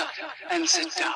up and sit down.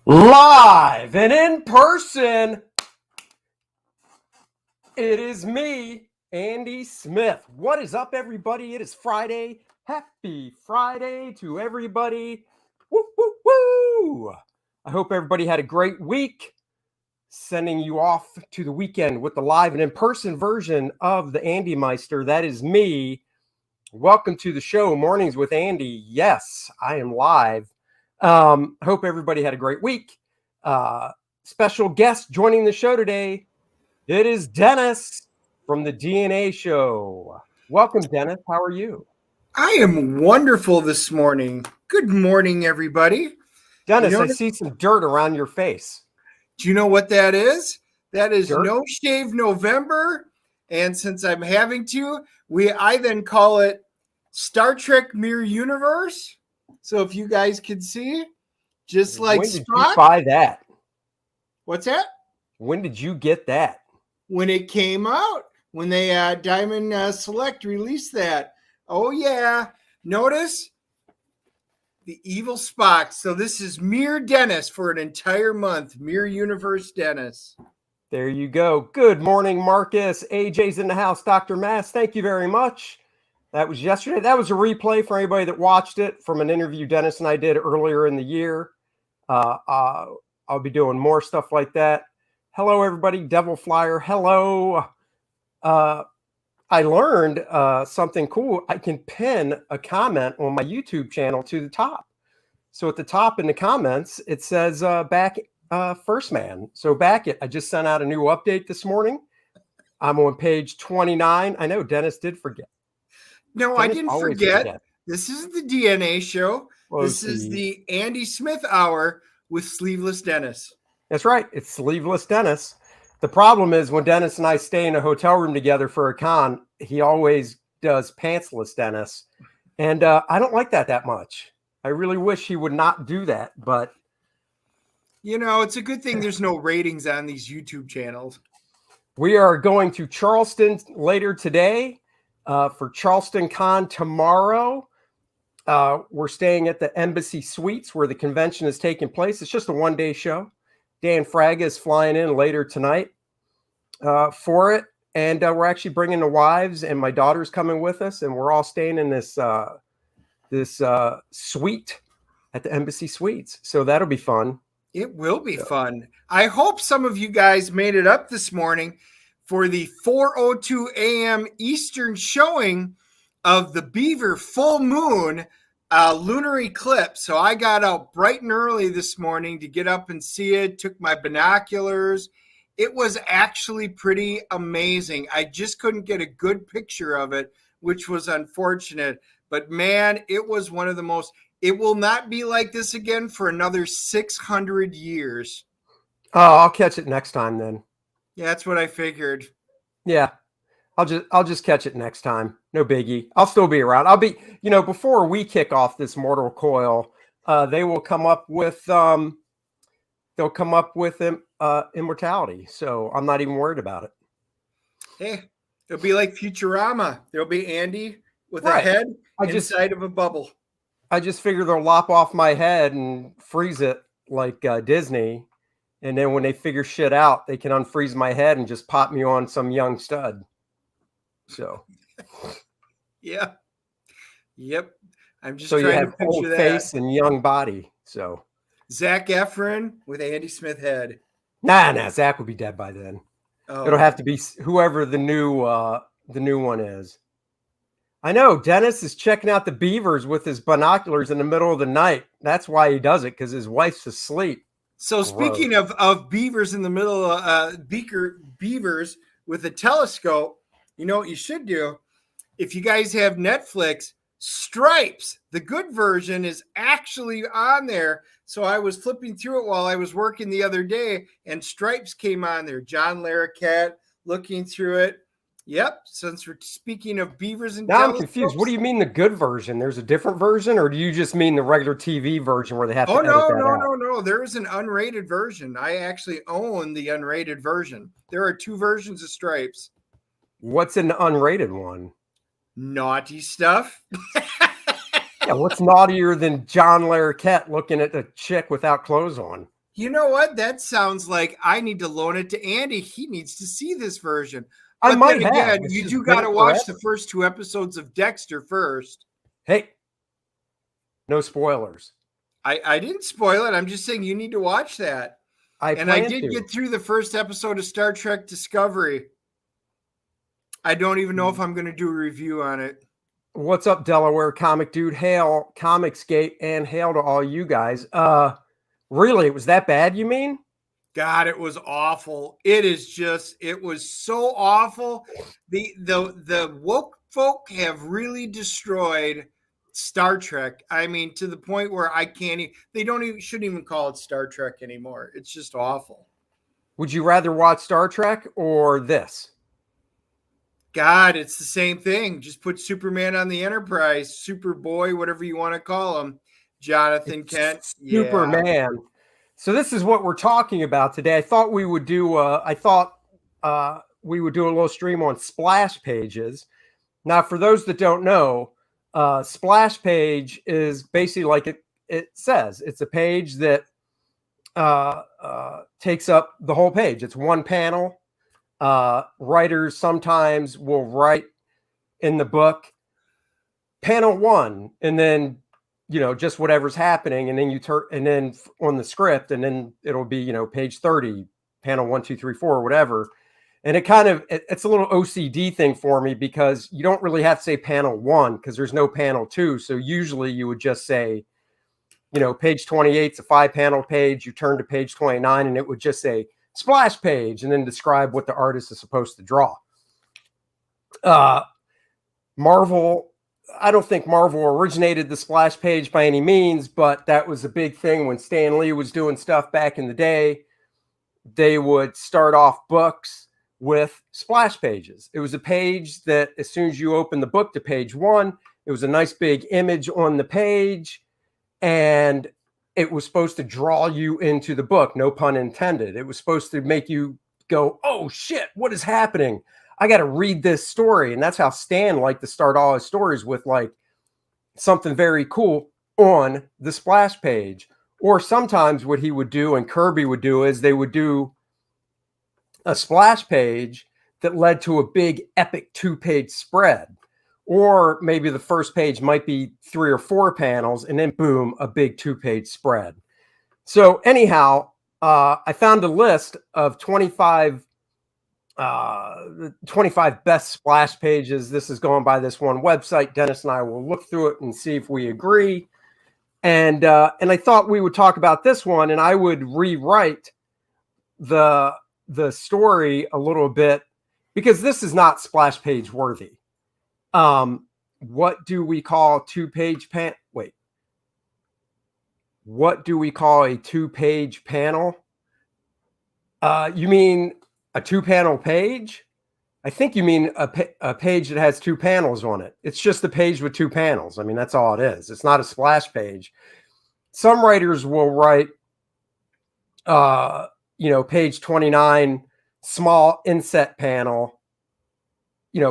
Live and in person, it is me, Andy Smith. What is up, everybody? It is Friday. Happy Friday to everybody. Woo, woo, woo. I hope everybody had a great week. Sending you off to the weekend with the live and in-person version of the Andy Meister. That is me. Welcome to the show, Mornings with Andy. Yes, I am live. Hope everybody had a great week. Special guest joining the show today. It is Dennis from the DNA Show. Welcome, Dennis. How are you? I am wonderful this morning. Good morning, everybody. Dennis, I see some dirt around your face. Do you know what that is? That is Dirt? No Shave November. And since I'm having to, I then call it Star Trek Mirror Universe. So if you guys can see, just like when did Spock. you buy that? What's that? When did you get that? When it came out, when they Diamond Select released that. Oh yeah, notice the evil Spock. So this is Mirror Dennis for an entire month. Mirror Universe Dennis. There you go. Good morning, Marcus. AJ's in the house. Dr. Mass, thank you very much. That was yesterday. That was a replay for anybody that watched it from an interview Dennis and I did earlier in the year. I'll be doing more stuff like that. Hello, everybody. Devil Flyer. Hello. I learned something cool. I can pin a comment on my YouTube channel to the top. So at the top in the comments, it says back first man. So back it. I just sent out a new update this morning. I'm on page 29. I know Dennis did forget. No, Dennis I didn't forget. This is the DNA Show. Close this is the Andy Smith Hour with Sleeveless Dennis. That's right. It's Sleeveless Dennis. The problem is when Dennis and I stay in a hotel room together for a con, he always does pantsless Dennis. And I don't like that much. I really wish he would not do that. But, you know, it's a good thing there's no ratings on these YouTube channels. We are going to Charleston later today. For Charleston Con tomorrow, we're staying at the Embassy Suites where the convention is taking place. It's just a one-day show. Dan Fraga is flying in later tonight for it. And we're actually bringing the wives, and my daughter's coming with us, and we're all staying in this suite at the Embassy Suites. So that'll be fun. It will be fun. I hope some of you guys made it up this morning for the 4:02 a.m. Eastern showing of the Beaver full moon lunar eclipse. So I got out bright and early this morning to get up and see it, took my binoculars. It was actually pretty amazing. I just couldn't get a good picture of it, which was unfortunate. But man, it was one of the most, it will not be like this again for another 600 years. Oh, I'll catch it next time then. Yeah, that's what I figured. Yeah, I'll just catch it next time. No biggie. I'll still be around. I'll be, before we kick off this mortal coil, they will come up with immortality. So I'm not even worried about it. Hey, it'll be like Futurama. There'll be Andy with a head inside of a bubble. I just figure they'll lop off my head and freeze it like Disney. And then when they figure shit out, they can unfreeze my head and just pop me on some young stud. So, yeah. Yep. I'm just So you trying to have old picture that. face and young body. So Zac Efron with Andy Smith head. nah, Zach will be dead by then. Oh, It'll have to be whoever the new one is. I know Dennis is checking out the beavers with his binoculars in the middle of the night. That's why he does it, because his wife's asleep. So speaking of beavers in the middle of beavers with a telescope, you know what you should do? If you guys have Netflix, Stripes, the good version, is actually on there. So I was flipping through it while I was working the other day, and Stripes came on there. John Larroquette, looking through it. Yep. Since we're speaking of beavers and now I'm confused. What do you mean the good version? There's a different version, or do you just mean the regular TV version where they have to edit that out? No. There is an unrated version. I actually own the unrated version. There are two versions of Stripes. What's an unrated one? Naughty stuff. Yeah, what's naughtier than John Larroquette looking at a chick without clothes on? You know what? That sounds like I need to loan it to Andy. He needs to see this version. But I might then again, you do got to watch the first 2 episodes of Dexter first. Hey, no spoilers. I didn't spoil it. I'm just saying you need to watch that. I did get through the first episode of Star Trek Discovery. I don't even know if I'm going to do a review on it. What's up, Delaware Comic Dude? Hail, Comicsgate, and hail to all you guys. Really, it was that bad, you mean? God, it was awful. It was so awful. The woke folk have really destroyed Star Trek. I mean, to the point where shouldn't even call it Star Trek anymore. It's just awful. Would you rather watch Star Trek or this? God, it's the same thing. Just put Superman on the Enterprise, Superboy, whatever you want to call him. Jonathan Kent. Superman. Yeah. So this is what we're talking about today. I thought we would do a little stream on splash pages. Now, for those that don't know, splash page is basically like it says. It's a page that takes up the whole page. It's one panel. Writers sometimes will write in the book panel 1, and then just whatever's happening, and then you turn, and then on the script, and then it'll be page 30, panel 1, 2, 3, 4, whatever. And it's a little OCD thing for me, because you don't really have to say panel 1 because there's no panel 2. So usually you would just say, page 28 is a 5-panel page. You turn to page 29 and it would just say splash page, and then describe what the artist is supposed to draw. Marvel, I don't think Marvel originated the splash page by any means, but that was a big thing when Stan Lee was doing stuff back in the day. They would start off books with splash pages. It was a page that as soon as you open the book to page 1, it was a nice big image on the page, and it was supposed to draw you into the book, no pun intended. It was supposed to make you go, oh shit, what is happening? I got to read this story. And that's how Stan liked to start all his stories, with like something very cool on the splash page. Or sometimes what he would do, and Kirby would do, is they would do a splash page that led to a big epic 2-page spread. Or maybe the first page might be 3 or 4 panels, and then boom, a big 2-page spread. So anyhow, I found a list of 25 best splash pages. This is going by this one website. Dennis and I will look through it and see if we agree. And I thought we would talk about this one, and I would rewrite the story a little bit, because this is not splash page worthy. What do we call 2-page What do we call a 2-page panel? You mean a 2-panel page? I think you mean a page that has 2 panels on it. It's just a page with 2 panels. I mean, that's all it is. It's not a splash page. Some writers will write, page 29, small inset panel,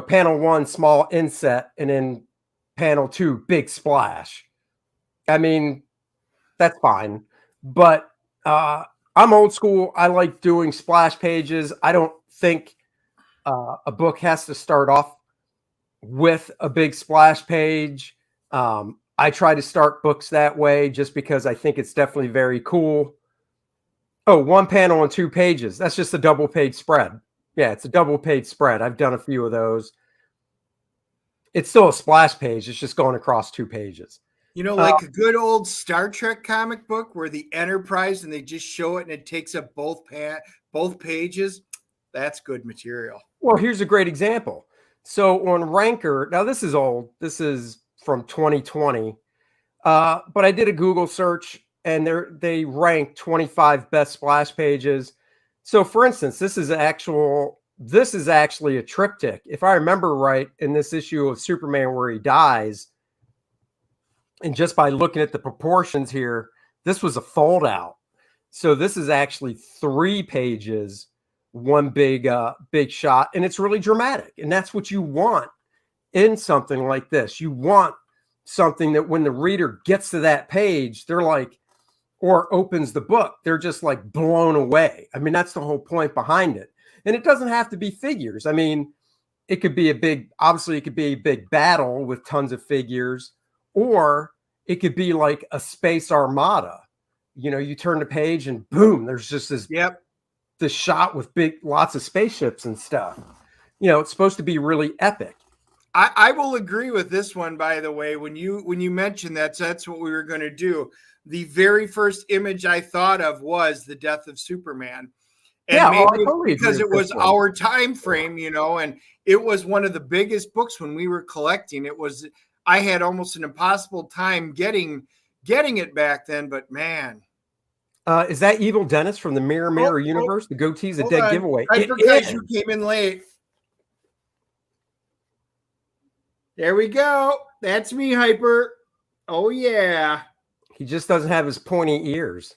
panel 1, small inset, and then panel 2, big splash. I mean, that's fine. But I'm old school. I like doing splash pages. I don't think a book has to start off with a big splash page. I try to start books that way just because I think it's definitely very cool. Oh, one panel and 2 pages. That's just a double page spread. Yeah, it's a double page spread. I've done a few of those. It's still a splash page. It's just going across 2 pages. Like a good old Star Trek comic book where the Enterprise and they just show it and it takes up both pages. That's good material. Well, here's a great example. So on Ranker, now this is old. This is from 2020. But I did a Google search and they ranked 25 best splash pages. So for instance, this is actually a triptych. If I remember right, in this issue of Superman where he dies, and just by looking at the proportions here, this was a fold out. So this is actually 3 pages, one big shot, and it's really dramatic. And that's what you want in something like this. You want something that when the reader gets to that page, they're like, or opens the book, they're just like blown away. I mean, that's the whole point behind it. And it doesn't have to be figures. I mean, it could be obviously it could be a big battle with tons of figures, or it could be like a space armada. You turn the page and boom, there's just this shot with lots of spaceships and stuff. It's supposed to be really epic. I will agree with this one, by the way. When you mentioned that's what we were going to do. The very first image I thought of was the death of Superman. And yeah, maybe totally because it was our time frame, and it was one of the biggest books when we were collecting. I had almost an impossible time getting it back then, but man. Is that Evil Dennis from the Mirror Universe? The goatee's a dead giveaway. I forgot you came in late. There we go. That's me, Hyper. Oh, yeah. He just doesn't have his pointy ears.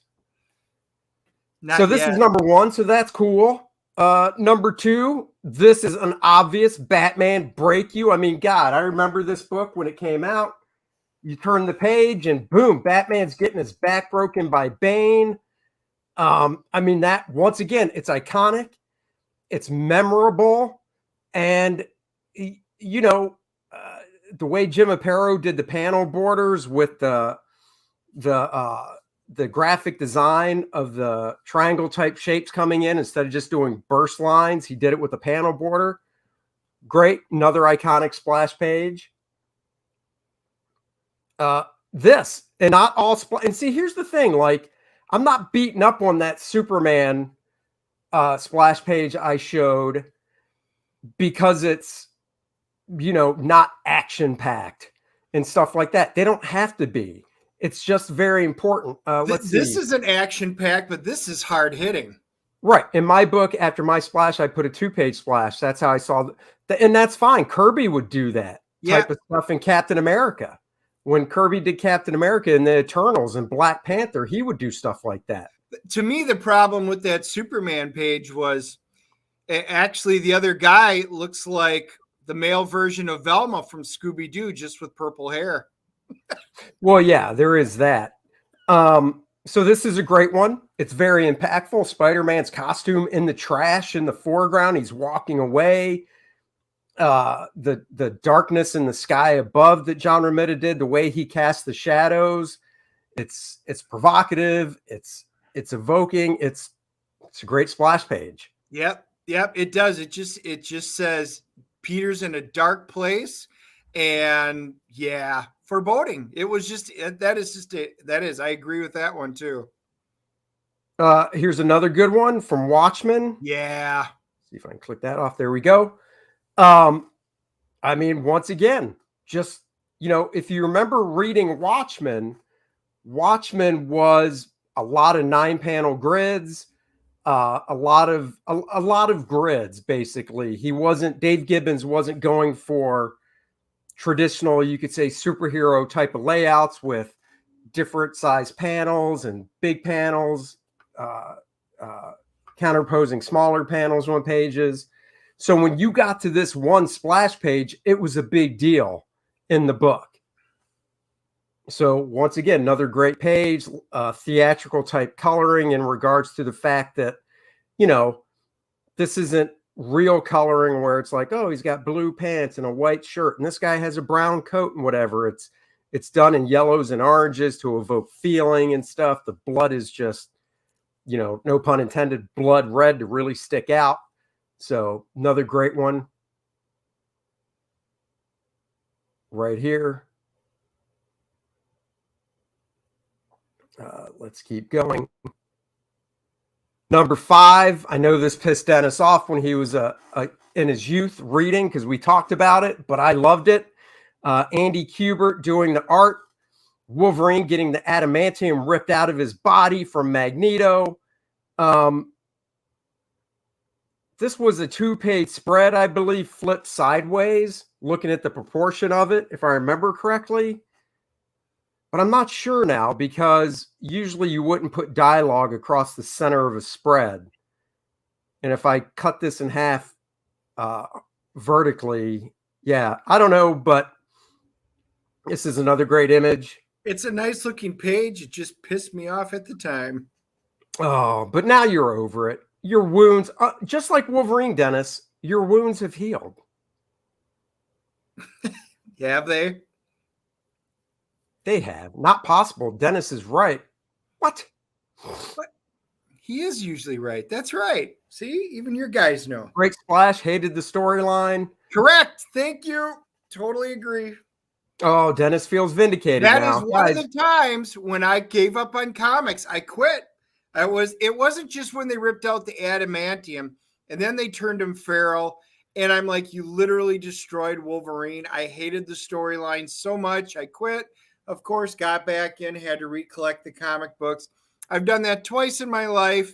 Not so this yet. is number 1. So that's cool. Number 2, this is an obvious Batman break you. I mean, God, I remember this book when it came out. You turn the page and boom, Batman's getting his back broken by Bane. I mean, that once again, it's iconic. It's memorable. And, the way Jim Aparo did the panel borders with the graphic design of the triangle type shapes coming in instead of just doing burst lines, he did it with a panel border. Great. Another iconic splash page. This and not all and see, here's the thing. Like, I'm not beating up on that Superman splash page I showed because it's, not action packed and stuff like that. They don't have to be. It's just very important. This is an action pack, but this is hard hitting. Right. In my book, after my splash, I put a 2-page splash. That's how I saw and that's fine. Kirby would do that type of stuff in Captain America. When Kirby did Captain America and the Eternals and Black Panther, he would do stuff like that. To me, the problem with that Superman page was actually the other guy looks like the male version of Velma from Scooby-Doo, just with purple hair. Well, yeah, there is that. So this is a great one. It's very impactful. Spider-Man's costume in the trash in the foreground. He's walking away. The darkness in the sky above that John Romita did, the way he cast the shadows, it's provocative. It's evoking. It's a great splash page. Yep. It does. It just says Peter's in a dark place, and foreboding. It was just that is. I agree with that one too. Here's another good one from Watchmen. Yeah. See if I can click that off. There we go. I mean, once again, just, if you remember reading Watchmen was a lot of 9-panel grids, a lot of grids, basically. Dave Gibbons wasn't going for traditional, you could say, superhero type of layouts with different size panels and big panels, counterposing smaller panels on pages. So when you got to this one splash page, it was a big deal in the book. So once again, another great page, theatrical type coloring in regards to the fact that, this isn't real coloring where it's like, oh, he's got blue pants and a white shirt and this guy has a brown coat and whatever. It's done in yellows and oranges to evoke feeling and stuff. The blood is just, no pun intended, blood red to really stick out. So another great one right here. Let's keep going. Number 5, I know this pissed Dennis off when he was in his youth reading because we talked about it, but I loved it. Andy Kubert doing the art. Wolverine getting the adamantium ripped out of his body from Magneto. This was a 2-page spread, I believe, flipped sideways, looking at the proportion of it, if I remember correctly. But I'm not sure now because usually you wouldn't put dialogue across the center of a spread. And if I cut this in half vertically, yeah, I don't know, but this is another great image. It's a nice looking page. It just pissed me off at the time. Oh, but now you're over it. Your wounds, just like Wolverine, Dennis, your wounds have healed. Have they? They have. Not possible. Dennis is right. What? He is usually right. That's right. See, even your guys know. Great Splash hated the storyline. Correct. Thank you. Totally agree. Oh, Dennis feels vindicated That now. is one of the times when I gave up on comics. I quit. It wasn't just when they ripped out the adamantium and then they turned him feral. And I'm like, you literally destroyed Wolverine. I hated the storyline so much. I quit. Of course, got back in, had to recollect the comic books. I've done that twice in my life.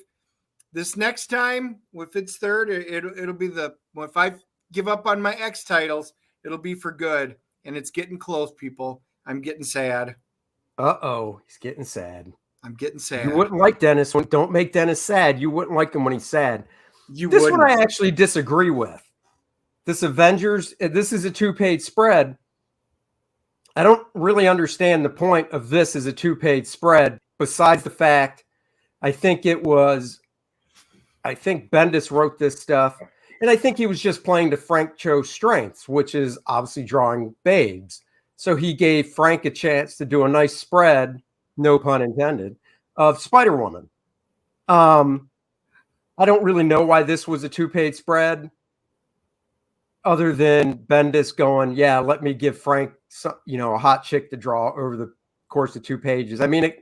This next time, if it's third, it'll be if I give up on my X titles, it'll be for good. And it's getting close, people. I'm getting sad. Uh-oh, he's getting sad. I'm getting sad. You wouldn't like Dennis. Don't make Dennis sad. You wouldn't like him when he's sad. This one I actually disagree with. This Avengers, this is a 2-page spread. I don't really understand the point of this as a 2-page spread, besides the fact I think Bendis wrote this stuff, and I think he was just playing to Frank Cho's strengths, which is obviously drawing babes. So he gave Frank a chance to do a nice spread, no pun intended, of Spider-Woman. I don't really know why this was a 2-page spread, other than Bendis going, yeah, let me give Frank a hot chick to draw over the course of 2 pages. I mean,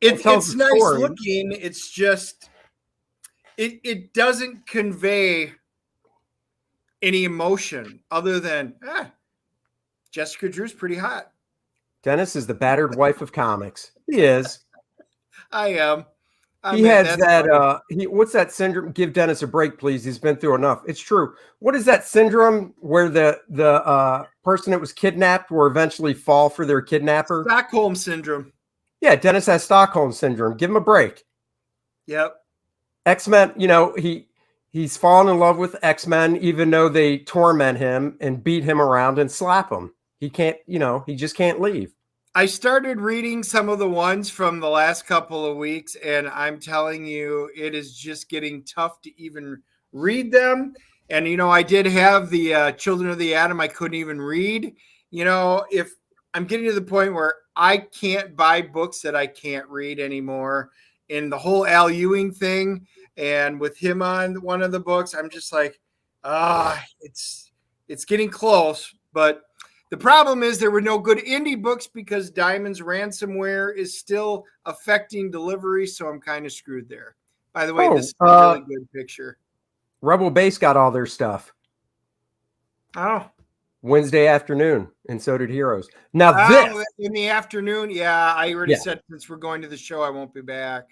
it's nice looking. It's just, it doesn't convey any emotion other than, Jessica Drew's pretty hot. Dennis is the battered wife of comics. He is. I am. He has that. What's that syndrome? Give Dennis a break, please. He's been through enough. It's true. What is that syndrome where the person that was kidnapped will eventually fall for their kidnapper? Stockholm syndrome. Yeah, Dennis has Stockholm syndrome. Give him a break. Yep. X-Men. He's fallen in love with X-Men, even though they torment him and beat him around and slap him. He can't. He just can't leave. I started reading some of the ones from the last couple of weeks, and I'm telling you, it is just getting tough to even read them. And, I did have the Children of the Atom I couldn't even read. If I'm getting to the point where I can't buy books that I can't read anymore, and the whole Al Ewing thing, and with him on one of the books, I'm just like, it's getting close, but the problem is there were no good indie books because Diamond's ransomware is still affecting delivery, so I'm kind of screwed there. By the way, this is a really good picture. Rebel Base got all their stuff. Oh. Wednesday afternoon, and so did Heroes. Now this in the afternoon, yeah, I already said since we're going to the show, I won't be back.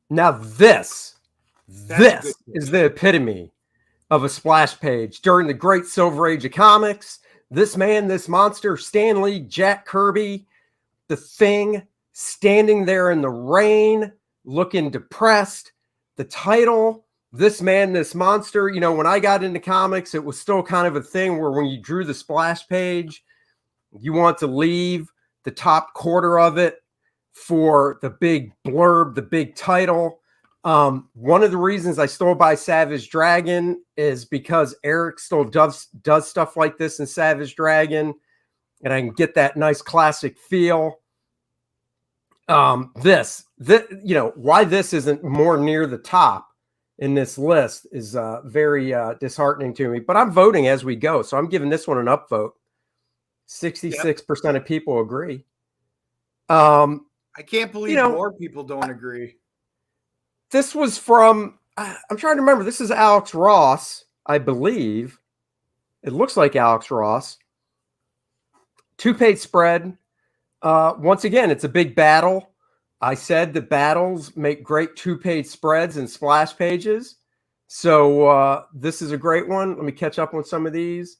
Now this is the epitome of a splash page during the great Silver Age of comics. This man, this monster, Stan Lee, Jack Kirby, the Thing, standing there in the rain, looking depressed. The title, This Man, This Monster. When I got into comics, it was still kind of a thing where when you drew the splash page, you want to leave the top quarter of it for the big blurb, the big title. One of the reasons I still buy Savage Dragon is because Eric still does stuff like this in Savage Dragon. and I can get that nice classic feel. This, why this isn't more near the top in this list is very disheartening to me, but I'm voting as we go. So I'm giving this one an upvote. 66% of people agree. I can't believe more people don't agree. This was from, I'm trying to remember. This is Alex Ross, I believe. It looks like Alex Ross. 2-page spread. Once again, it's a big battle. I said the battles make great 2-page spreads and splash pages. So this is a great one. Let me catch up on some of these.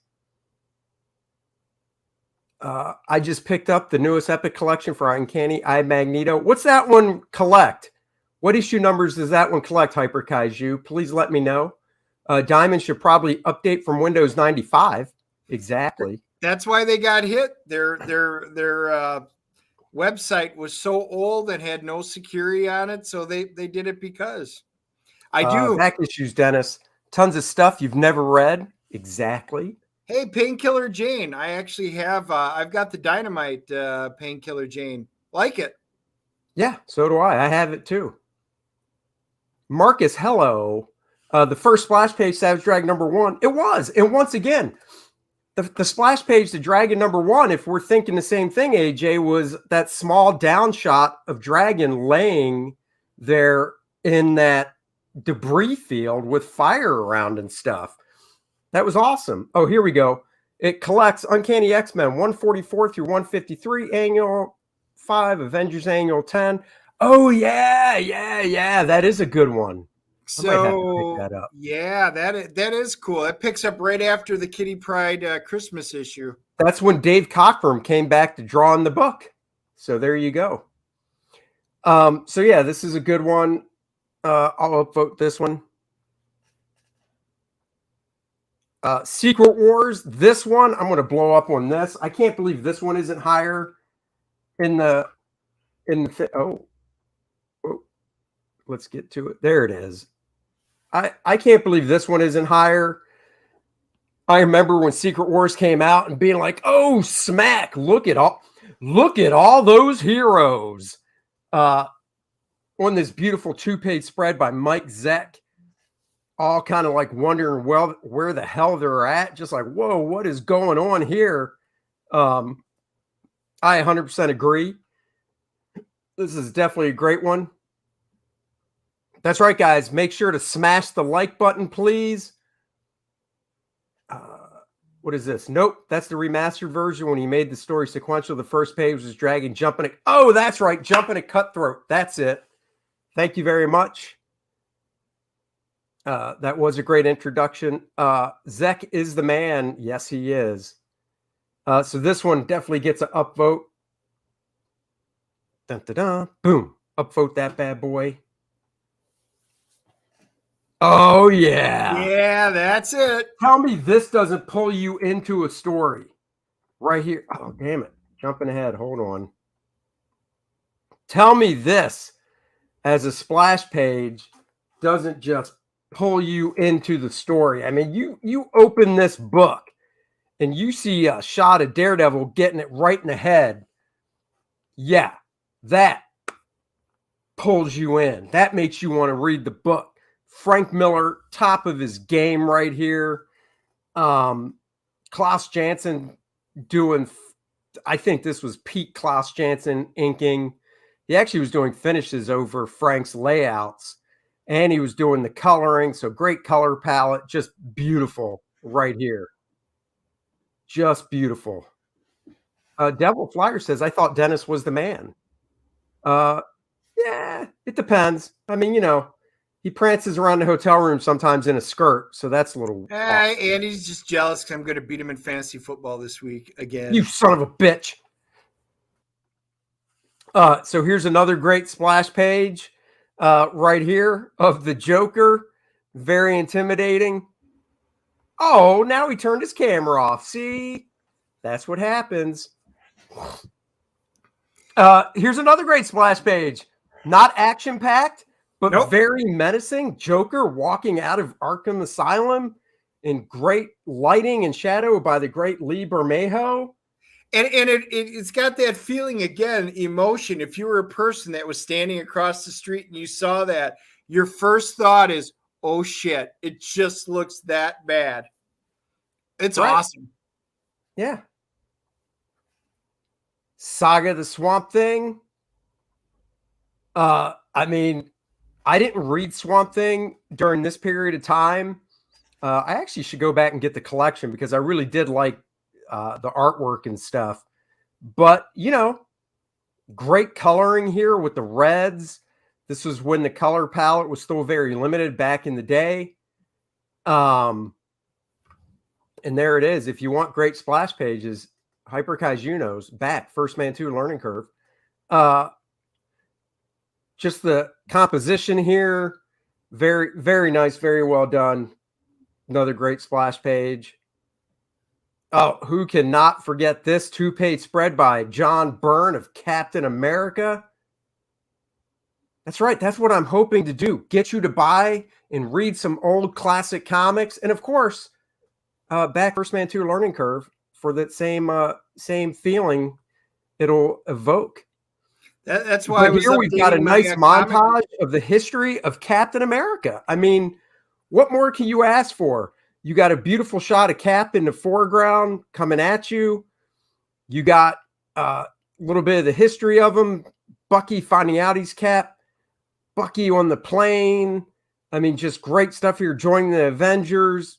I just picked up the newest Epic collection for Uncanny I Magneto. What's that one collect? What issue numbers does that one collect, Hyper Kaiju? Please let me know. Diamond should probably update from Windows 95. Exactly. That's why they got hit. Their website was so old and had no security on it, so they did it because back issues, Dennis. Tons of stuff you've never read. Exactly. Hey, Painkiller Jane. I actually have. I've got the Dynamite Painkiller Jane. Like it. Yeah, so do I. I have it too. Marcus, hello. The first splash page, Savage Dragon #1. It was. And once again, the splash page to Dragon #1, if we're thinking the same thing, AJ, was that small down shot of Dragon laying there in that debris field with fire around and stuff. That was awesome. Oh, here we go. It collects Uncanny X-Men 144 through 153, Annual 5, Avengers Annual 10. Oh, yeah. That is a good one. So, yeah, that is cool. It picks up right after the Kitty Pryde Christmas issue. That's when Dave Cockrum came back to draw in the book. So there you go. So, yeah, this is a good one. I'll upvote this one. Secret Wars. This one, I'm going to blow up on this. I can't believe this one isn't higher in the let's get to it. There it is. I can't believe this one isn't higher. I remember when Secret Wars came out and being like, oh, smack, look at all those heroes. On this beautiful 2-page spread by Mike Zeck. All kind of like wondering, well, where the hell they're at. Just like, whoa, what is going on here? I 100% agree. This is definitely a great one. That's right, guys. Make sure to smash the like button, please. What is this? Nope, that's the remastered version when he made the story sequential. The first page was Dragon jumping it. Oh, that's right, jumping a cutthroat. That's it. Thank you very much. That was a great introduction. Zek is the man. Yes, he is. So this one definitely gets an upvote. Dun, dun, dun. Boom. Upvote that bad boy. Oh, yeah. Yeah, that's it. Tell me this doesn't pull you into a story. Right here. Oh, damn it. Jumping ahead. Hold on. Tell me this as a splash page doesn't just pull you into the story. I mean, you open this book and you see a shot of Daredevil getting it right in the head. Yeah, that pulls you in. That makes you want to read the book. Frank Miller, top of his game right here. Klaus Janson doing, I think this was peak Klaus Janson inking. He actually was doing finishes over Frank's layouts. And he was doing the coloring. So great color palette. Just beautiful right here. Just beautiful. Devil Flyer says, I thought Dennis was the man. Yeah, it depends. I mean, he prances around the hotel room sometimes in a skirt. So that's a little. And he's just jealous because I'm going to beat him in fantasy football this week again. You son of a bitch. So here's another great splash page. Right here of the Joker. Very intimidating. Oh, now he turned his camera off. See? That's what happens. Here's another great splash page. Not action-packed, but very menacing. Joker walking out of Arkham Asylum in great lighting and shadow by the great Lee Bermejo. And it's got that feeling again, emotion. If you were a person that was standing across the street and you saw that, your first thought is, oh shit, it just looks that bad. It's awesome. Yeah. Saga the Swamp Thing. I mean, I didn't read Swamp Thing during this period of time. I actually should go back and get the collection because I really did like the artwork and stuff. But, you know, great coloring here with the reds. This was when the color palette was still very limited back in the day. And there it is. If you want great splash pages, Hyper Kaijuno's back, First Man 2 Learning Curve. Just the composition here, very, very nice, very well done. Another great splash page. Oh, who cannot forget this 2-page spread by John Byrne of Captain America? That's right. That's what I'm hoping to do. Get you to buy and read some old classic comics. And of course, back First Man 2 Learning Curve for that same feeling it'll evoke. That's why here we've got a nice montage of the history of Captain America. I mean, what more can you ask for? You got a beautiful shot of Cap in the foreground coming at you. You got a little bit of the history of him. Bucky finding out he's Cap. Bucky on the plane. I mean, just great stuff here. Joining the Avengers.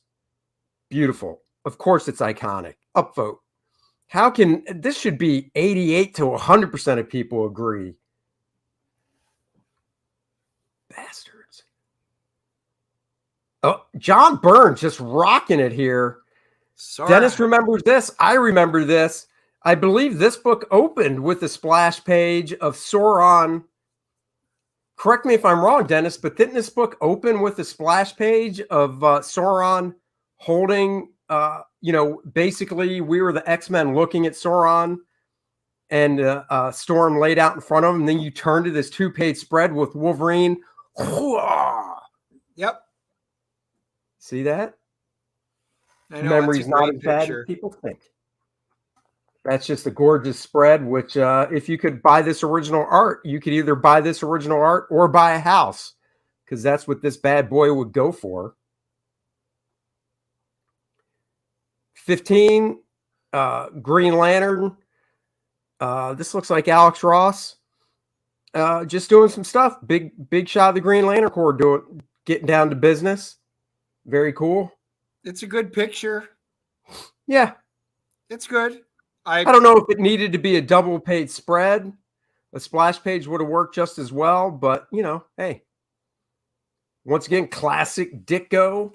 Beautiful. Of course, it's iconic. Upvote. How can this should be 88 to 100% of people agree? Bastards. Oh, John Byrne just rocking it here. Sorry. Dennis remembers this. I remember this. I believe this book opened with a splash page of Sauron. Correct me if I'm wrong, Dennis, but didn't this book open with a splash page of Sauron holding, basically we were the X-Men looking at Sauron and Storm laid out in front of him. And then you turn to this 2-page spread with Wolverine. Yep. See that? I know, memory's not as bad as people think. That's just a gorgeous spread, which if you could buy this original art, you could either buy this original art or buy a house, because that's what this bad boy would go for. 15, Green Lantern. This looks like Alex Ross just doing some stuff. Big shot of the Green Lantern Corps getting down to business. Very cool. It's a good picture. Yeah. It's good. I don't know if it needed to be a double-page spread. A splash page would have worked just as well, but, hey. Once again, classic Ditko.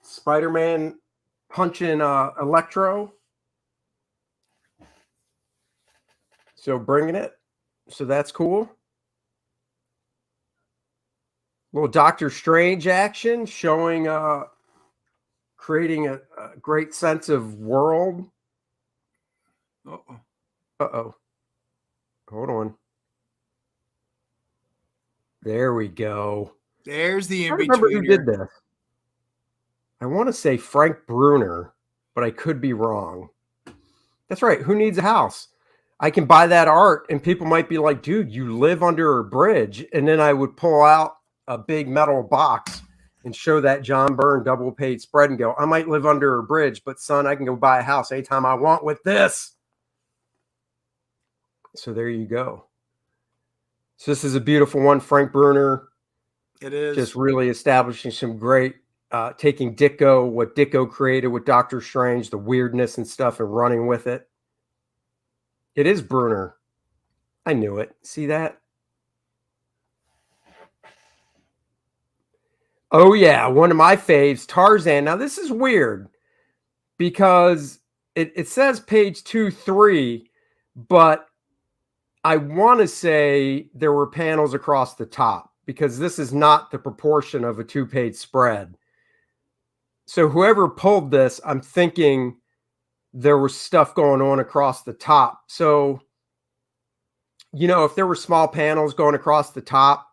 Spider-Man punching Electro. So bringing it. So that's cool. Little Doctor Strange action showing, creating a great sense of world. Uh-oh. Hold on. There we go. There's the in-betweener. I remember who did this. I want to say Frank Bruner, but I could be wrong. That's right. Who needs a house? I can buy that art, and people might be like, dude, you live under a bridge. And then I would pull out a big metal box and show that John Byrne double-page spread and go, I might live under a bridge, but son, I can go buy a house anytime I want with this. So there you go. So this is a beautiful one. Frank Bruner. It is. Just really establishing some great, taking Ditko, what Ditko created with Doctor Strange, the weirdness and stuff, and running with it. It is Bruner. I knew it. See that? Oh, yeah. One of my faves, Tarzan. Now, this is weird because it says page 2-3, but I want to say there were panels across the top because this is not the proportion of a 2-page spread. So whoever pulled this, I'm thinking there was stuff going on across the top. So, if there were small panels going across the top,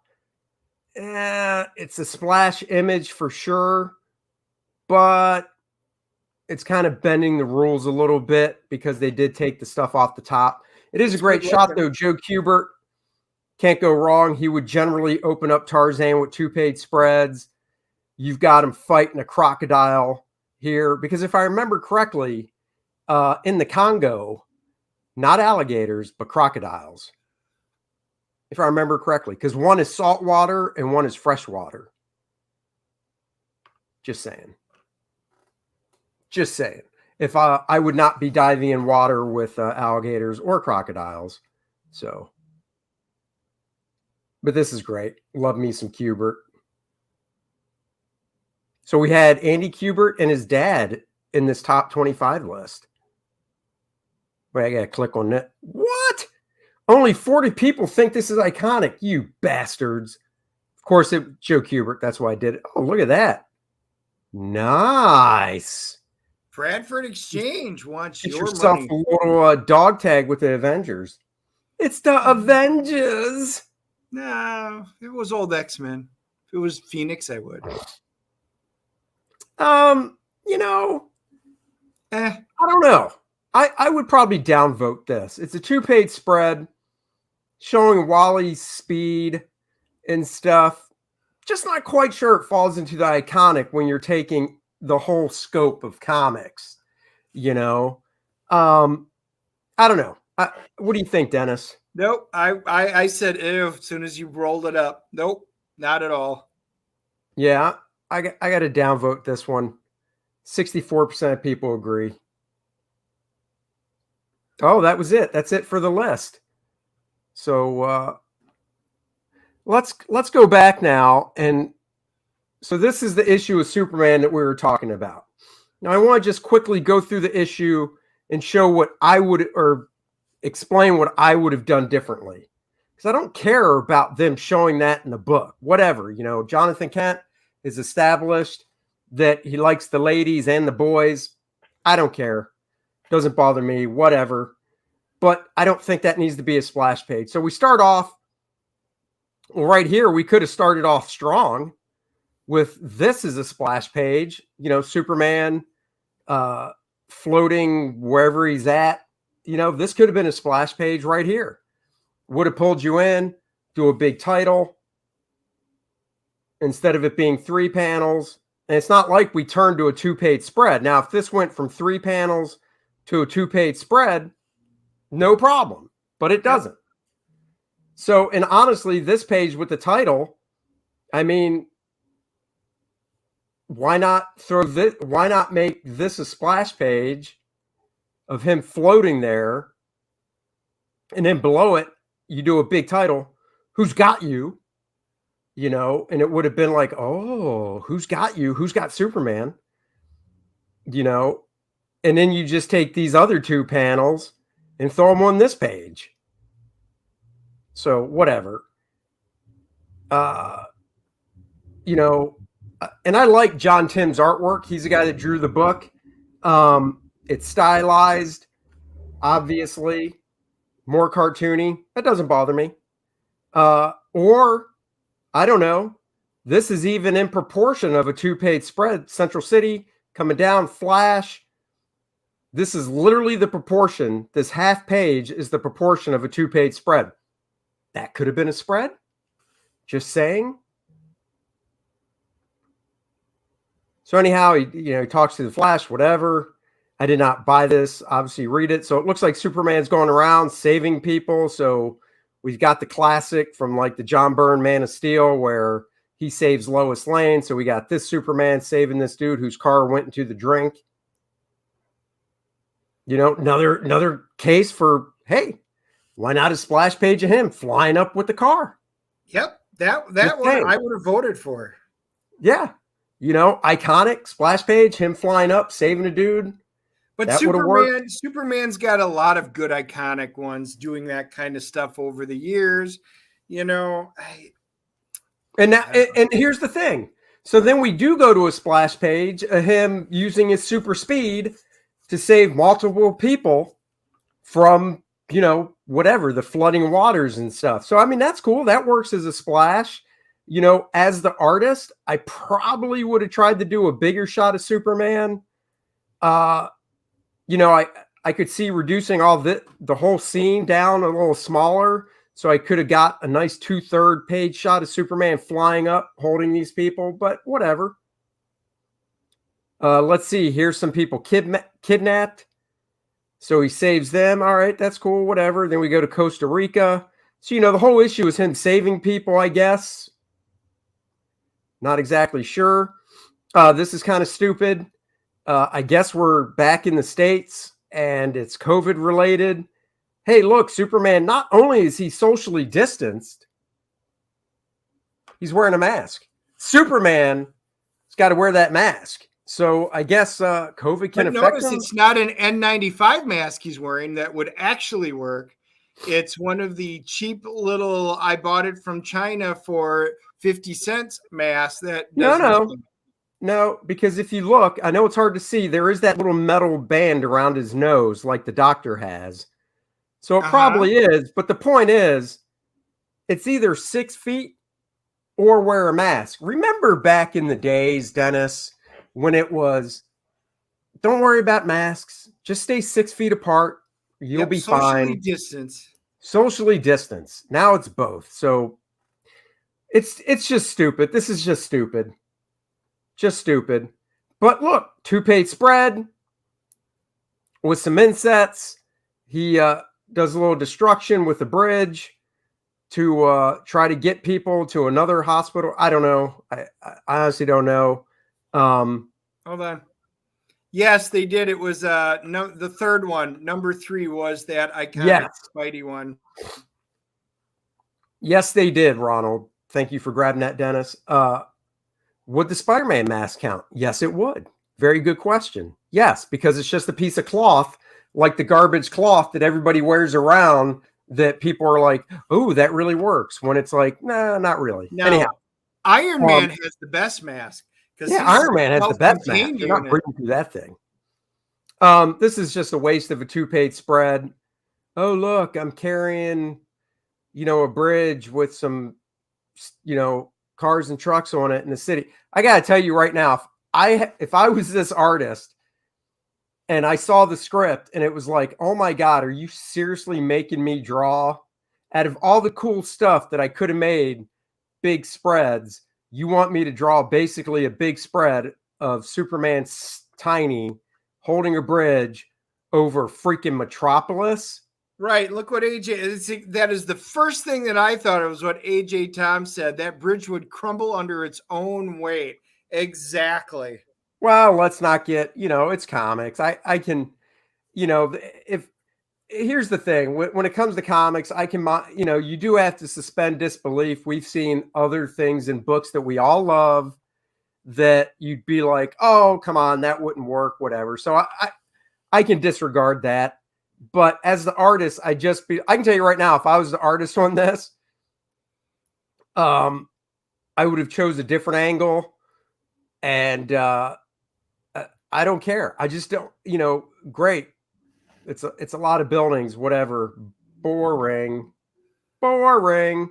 it's a splash image for sure, but it's kind of bending the rules a little bit because they did take the stuff off the top. It is a great shot, though. Joe Kubert, can't go wrong. He would generally open up Tarzan with 2-page spreads. You've got him fighting a crocodile here because if I remember correctly, in the Congo, not alligators, but crocodiles. If I remember correctly, because one is saltwater and one is freshwater. Just saying. Just saying. If I would not be diving in water with alligators or crocodiles. So, but this is great. Love me some Kubert. So we had Andy Kubert and his dad in this top 25 list. Wait, I got to click on that. What? Only 40 people think this is iconic, you bastards. Of course, Joe Kubert. That's why I did it. Oh, look at that. Nice. Bradford Exchange wants Get your yourself money. a little dog tag with the Avengers. It's the Avengers. No, if it was old X-Men. If it was Phoenix, I would. You know, I don't know. I would probably downvote this. It's a 2-page spread showing Wally's speed and stuff. Just not quite sure it falls into the iconic when you're taking the whole scope of comics, you know. I don't know. What do you think, Dennis? Nope. I said ew as soon as you rolled it up. Nope, not at all. Yeah, I got to downvote this one. 64% of people agree. Oh, that was it. That's it for the list. So let's go back now. And so this is the issue of Superman that we were talking about. Now I want to just quickly go through the issue and show what I would, or explain what I would have done differently. Because I don't care about them showing that in the book. Whatever, you know, Jonathan Kent is established that he likes the ladies and the boys. I don't care. Doesn't bother me, whatever. But I don't think that needs to be a splash page. So we start off, well, right here, we could have started off strong with this as a splash page. You know, Superman floating wherever he's at. You know, this could have been a splash page right here. Would have pulled you in, do a big title, instead of it being 3 panels. And it's not like we turned to a 2-page spread. Now, if this went from 3 panels to a 2-page spread, no problem, but it doesn't. So, and honestly, this page with the title, I mean, why not throw this? Why not make this a splash page of him floating there? And then below it, you do a big title, Who's Got You? You know, and it would have been like, oh, who's got you? Who's got Superman? You know, and then you just take these other 2 panels and throw them on this page. So whatever. You know, and I like John Tim's artwork. He's the guy that drew the book. It's stylized, obviously, more cartoony. That doesn't bother me. Or I don't know. This is even in proportion of a 2-page spread. Central City coming down, Flash. This is literally the proportion. This half page is the proportion of a 2-page spread. That could have been a spread. Just saying. So anyhow, he talks to the Flash, whatever. I did not buy this. Obviously, read it. So it looks like Superman's going around saving people. So we've got the classic from like the John Byrne Man of Steel where he saves Lois Lane. So we got this Superman saving this dude whose car went into the drink. You know, another case for, hey, why not a splash page of him flying up with the car? Yep, that one I would have voted for. Yeah, you know, iconic splash page, him flying up, saving a dude. But Superman's got a lot of good iconic ones doing that kind of stuff over the years. You know, and here's the thing. So then we do go to a splash page of him using his super speed to save multiple people from, you know, whatever, the flooding waters and stuff. So, I mean, that's cool. That works as a splash. You know, as the artist, I probably would have tried to do a bigger shot of Superman. You know, I could see reducing all the whole scene down a little smaller, so I could have got a nice 2/3 page shot of Superman flying up holding these people, but whatever. Let's see. Here's some people kidnapped. So he saves them. All right, that's cool. Whatever. Then we go to Costa Rica. So, you know, the whole issue is him saving people, I guess. Not exactly sure. This is kind of stupid. I guess we're back in the States and it's COVID related. Hey, look, Superman, not only is he socially distanced, he's wearing a mask. Superman has got to wear that mask. So I guess COVID can affect him. It's not an N95 mask he's wearing that would actually work. It's one of the cheap little, I bought it from China for 50 cents mask that does nothing. No, because if you look, I know it's hard to see. There is that little metal band around his nose like the doctor has. So it probably is. But the point is, it's either 6 feet or wear a mask. Remember back in the days, Dennis, when it was, don't worry about masks. Just stay 6 feet apart. You'll be fine. Socially distance. Now it's both. So it's just stupid. This is just stupid. Just stupid. But look, 2-page spread with some insets. He does a little destruction with the bridge to try to get people to another hospital. I don't know. I honestly don't know. Hold on. Yes, they did. It was the third one. Number 3 was that iconic Spidey one. Yes, they did, Ronald. Thank you for grabbing that, Dennis. Would the Spider-Man mask count? Yes, it would. Very good question. Yes, because it's just a piece of cloth, like the garbage cloth that everybody wears around that people are like, oh, that really works. When it's like, nah, not really. No. Anyhow, Iron Man has the best mask. Yeah, Iron Man has the best mask. You're not breathing through that thing. This is just a waste of a 2-page spread. Oh, look, I'm carrying, a bridge with some, cars and trucks on it in the city. I got to tell you right now, if I was this artist and I saw the script and it was like, oh my God, are you seriously making me draw out of all the cool stuff that I could have made big spreads? You want me to draw basically a big spread of Superman tiny holding a bridge over freaking Metropolis? Right. Look what AJ, that is the first thing that I thought. It was what AJ Tom said. That bridge would crumble under its own weight. Exactly. Well, let's not get, it's comics. I can, here's the thing. When it comes to comics, I can, you do have to suspend disbelief. We've seen other things in books that we all love that you'd be like, oh, come on, that wouldn't work, whatever. So I can disregard that. But as the artist, I can tell you right now, if I was the artist on this, I would have chose a different angle, and I don't care. I just don't, great. It's a lot of buildings, whatever. Boring. And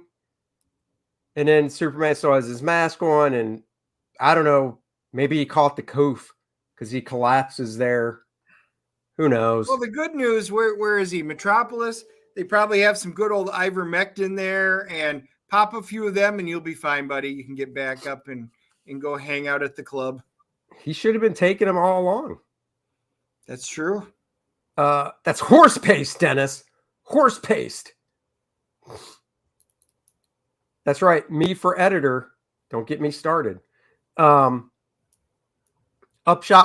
then Superman still has his mask on, and I don't know, maybe he caught the coof because he collapses there. Who knows? Well, the good news, where is he? Metropolis? They probably have some good old ivermectin there, and pop a few of them and you'll be fine, buddy. You can get back up and go hang out at the club. He should have been taking them all along. That's true. That's horse paste, Dennis. Horse paste. That's right. Me for editor. Don't get me started. Upshot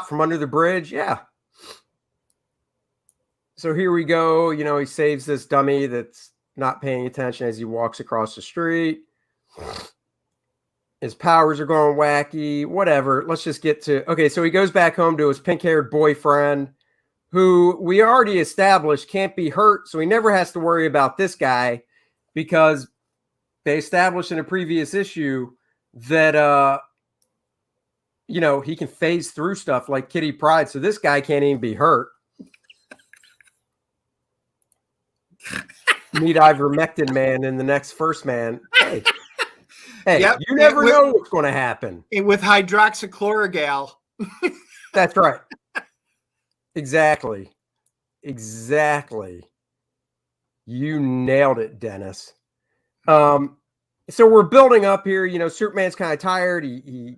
from under the bridge. Yeah. So here we go. He saves this dummy that's not paying attention as he walks across the street. His powers are going wacky, whatever. Let's just get to, okay, so he goes back home to his pink-haired boyfriend, who we already established can't be hurt, so he never has to worry about this guy because they established in a previous issue that, he can phase through stuff like Kitty Pryde, so this guy can't even be hurt. Meet Ivermectin Man in the next First Man. Hey, yep. You never know what's going to happen. With hydroxychlorogal. That's right. Exactly. You nailed it, Dennis. So we're building up here. You know, Superman's kind of tired. He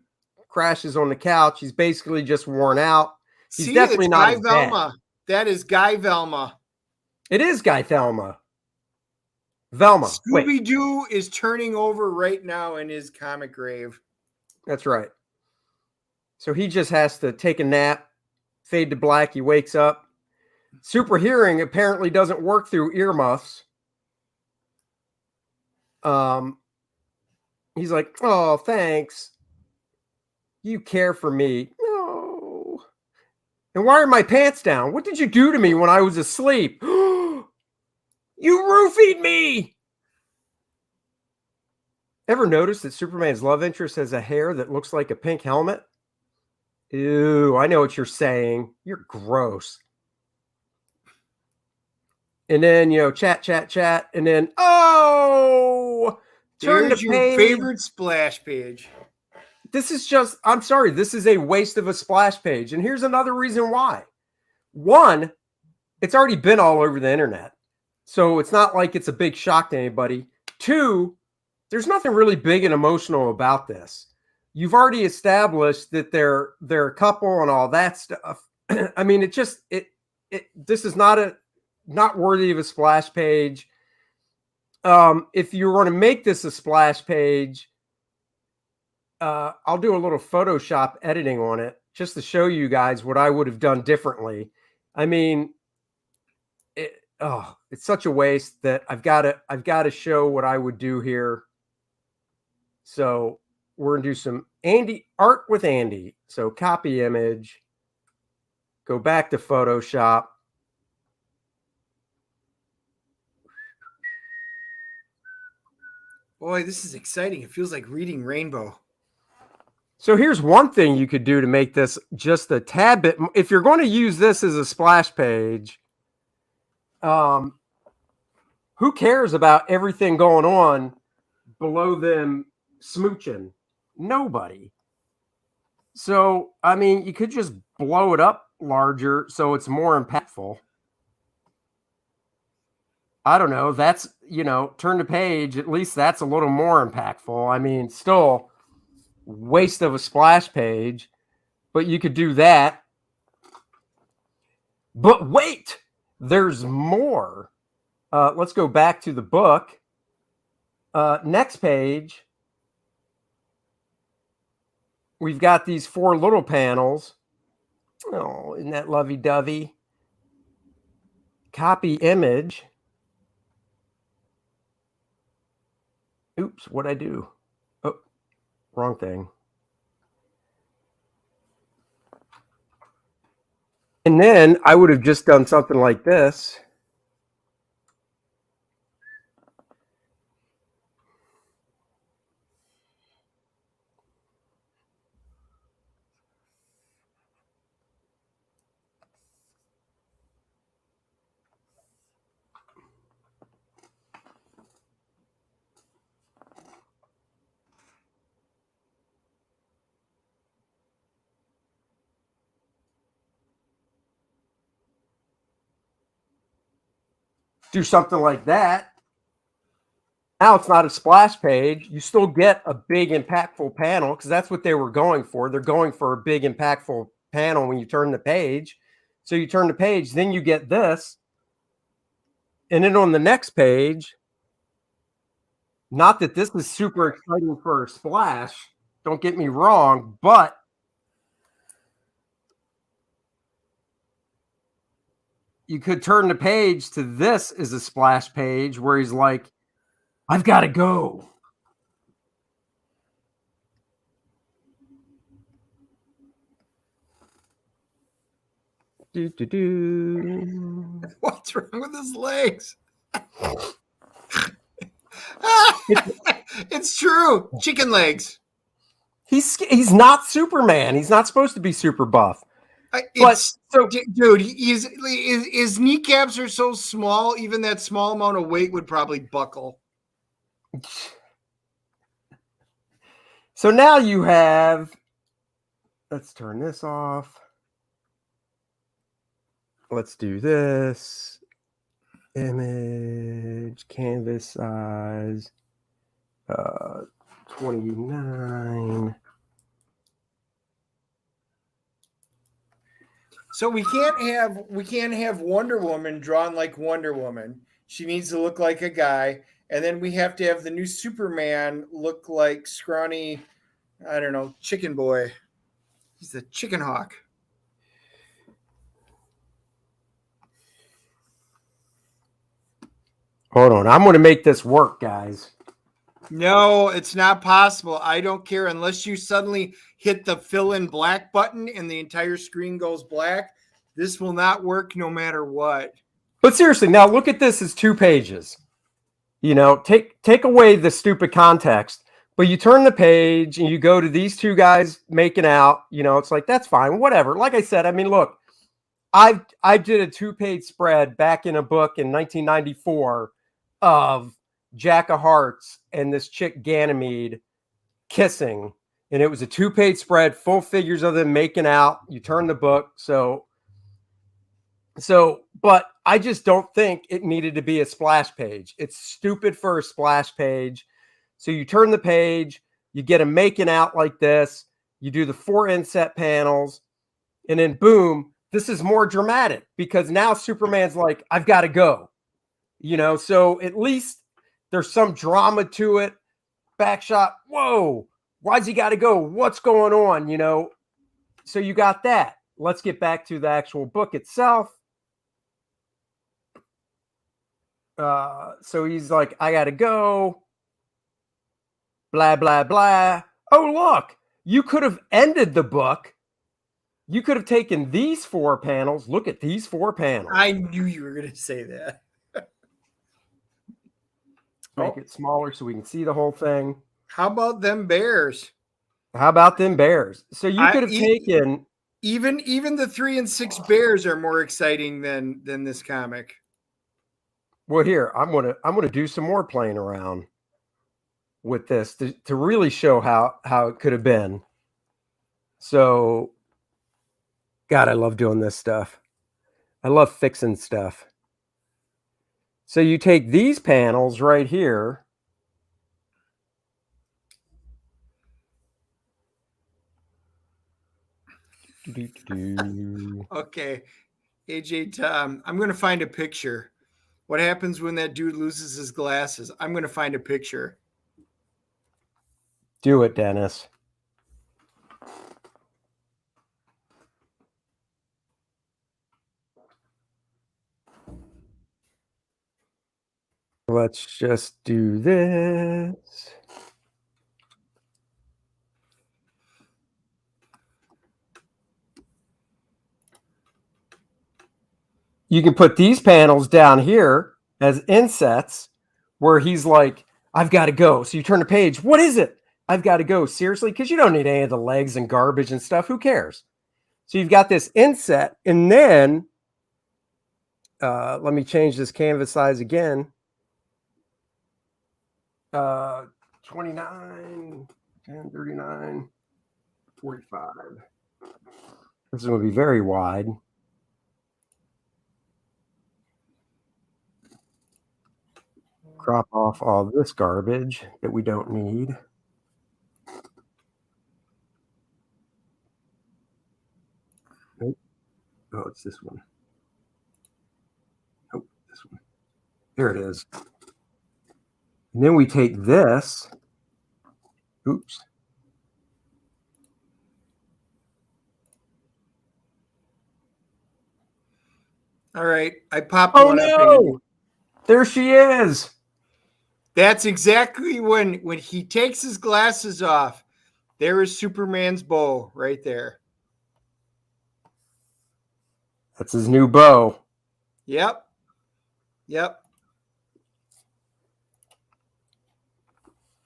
crashes on the couch. He's basically just worn out. He's See, definitely it's not Guy his dad. Velma. That is Guy Velma. It is Guy Velma. Wait, Scooby-Doo is turning over right now in his comic grave. that's right. So he just has to take a nap, fade to black. He wakes up. Super hearing apparently doesn't work through earmuffs. He's like, oh, thanks. You care for me. No. And why are my pants down? What did you do to me when I was asleep? You roofied me. Ever notice that Superman's love interest has a hair that looks like a pink helmet? Ew, I know what you're saying. You're gross. And then, you know, chat. And then, oh, turn There's the your page. favorite splash page. This is just, I'm sorry, this is a waste of a splash page. And here's another reason why. One, it's already been all over the internet. So it's not like it's a big shock to anybody. Two, there's nothing really big and emotional about this. You've already established that they're a couple and all that stuff. I mean, this is not worthy of a splash page. If you were to make this a splash page, I'll do a little Photoshop editing on it just to show you guys what I would have done differently. I mean, it's such a waste that I've got to show what I would do here. So we're gonna do some art with Andy. So copy image, go back to Photoshop. Boy, this is exciting. It feels like reading Rainbow. So here's one thing you could do to make this just a tad bit. If you're going to use this as a splash page, who cares about everything going on below them smooching? Nobody. So, I mean, you could just blow it up larger so it's more impactful. I don't know. That's, you know, turn the page. At least that's a little more impactful. I mean, still waste of a splash page, but you could do that. But wait, there's more. Let's go back to the book. Next page. We've got these 4 little panels. Oh, isn't that lovey-dovey? Copy image. Oops, what'd I do? Oh, wrong thing. And then I would have just done something like this. Do something like that. Now it's not a splash page. You still get a big impactful panel because that's what they were going for. They're going for a big impactful panel when you turn the page. So you turn the page, then you get this. And then on the next page, not that this is super exciting for a splash, don't get me wrong, but you could turn the page to this as a splash page where he's like, I've got to go. What's wrong with his legs? It's true. Chicken legs. He's not Superman. He's not supposed to be super buff. Dude, his kneecaps are so small, even that small amount of weight would probably buckle. So now you have, let's turn this off. let's do this. Image, canvas size, 29. So we can't have Wonder Woman drawn like Wonder Woman. She needs to look like a guy, and then we have to have the new Superman look like scrawny, I don't know, chicken boy. He's the chicken hawk. Hold on. I'm going to make this work, guys. No, it's not possible. I don't care unless you suddenly hit the fill in black button and the entire screen goes black. This will not work no matter what. But seriously, now look at this as 2 pages. You know, take away the stupid context, but you turn the page and you go to these 2 guys making out. You know, it's like, that's fine, whatever. Like I said, I mean, look, I did a 2-page spread back in a book in 1994 of Jack of Hearts and this chick Ganymede kissing, and it was a 2-page spread, full figures of them making out. You turn the book, so, but I just don't think it needed to be a splash page. It's stupid for a splash page. So you turn the page, you get them making out like this, you do the 4 inset panels, and then boom, this is more dramatic because now Superman's like, I've got to go. You know, so at least there's some drama to it. Backshot, whoa, why's he got to go? What's going on? You know, so you got that. Let's get back to the actual book itself. So he's like, I got to go. Blah, blah, blah. Oh, look, you could have ended the book. You could have taken these 4 panels. Look at these 4 panels. I knew you were going to say that. Make it smaller so we can see the whole thing. How about them bears? How about them bears? So you could have taken even the 3 and 6 bears are more exciting than this comic. Well, here I'm gonna do some more playing around with this to really show how it could have been. So, God, I love doing this stuff. I love fixing stuff. So you take these panels right here. Okay. AJ Tom, I'm going to find a picture. What happens when that dude loses his glasses? I'm going to find a picture. Do it, Dennis. Let's just do this. You can put these panels down here as insets where he's like, I've got to go. So you turn the page. What is it? I've got to go. Seriously? Because you don't need any of the legs and garbage and stuff. Who cares? So you've got this inset. And then let me change this canvas size again. 29, 10, 39, 45. This is going to be very wide. Crop off all this garbage that we don't need. Nope. Oh, it's this one. Nope, this one. There it is. And then we take this. Oops. All right. I popped Oh, one no! Up. There she is. That's exactly when he takes his glasses off. There is Superman's bow right there. That's his new bow. Yep.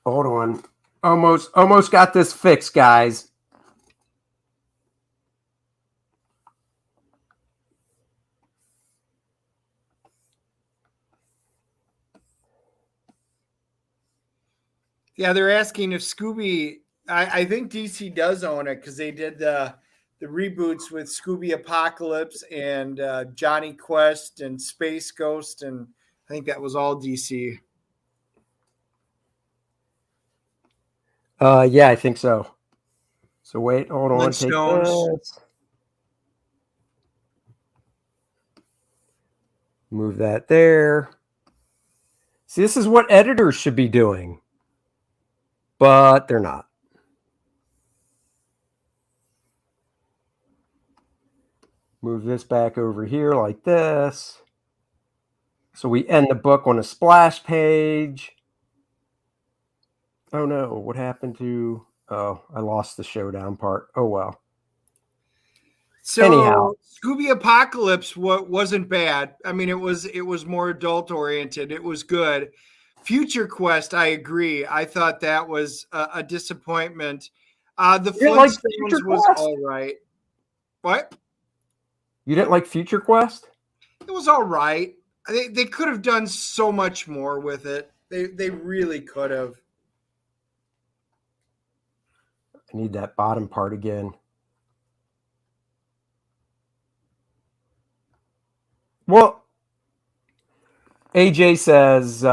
Hold on. Almost got this fixed, guys. Yeah, they're asking if Scooby. I think DC does own it because they did the reboots with Scooby Apocalypse and Johnny Quest and Space Ghost, and I think that was all DC. Yeah, I think so. So wait, hold on. Take Flintstones. this. Move that there. See, this is what editors should be doing, but they're not. Move this back over here like this. So we end the book on a splash page. Oh no, what happened to... Oh, I lost the showdown part. Oh well. So anyhow, Scooby Apocalypse wasn't bad. I mean, it was more adult oriented. It was good. Future Quest, I agree. I thought that was a disappointment. The Flintstones was all right. What? You didn't like Future Quest? It was all right. They could have done so much more with it. They really could have. I need that bottom part again. Well, AJ says,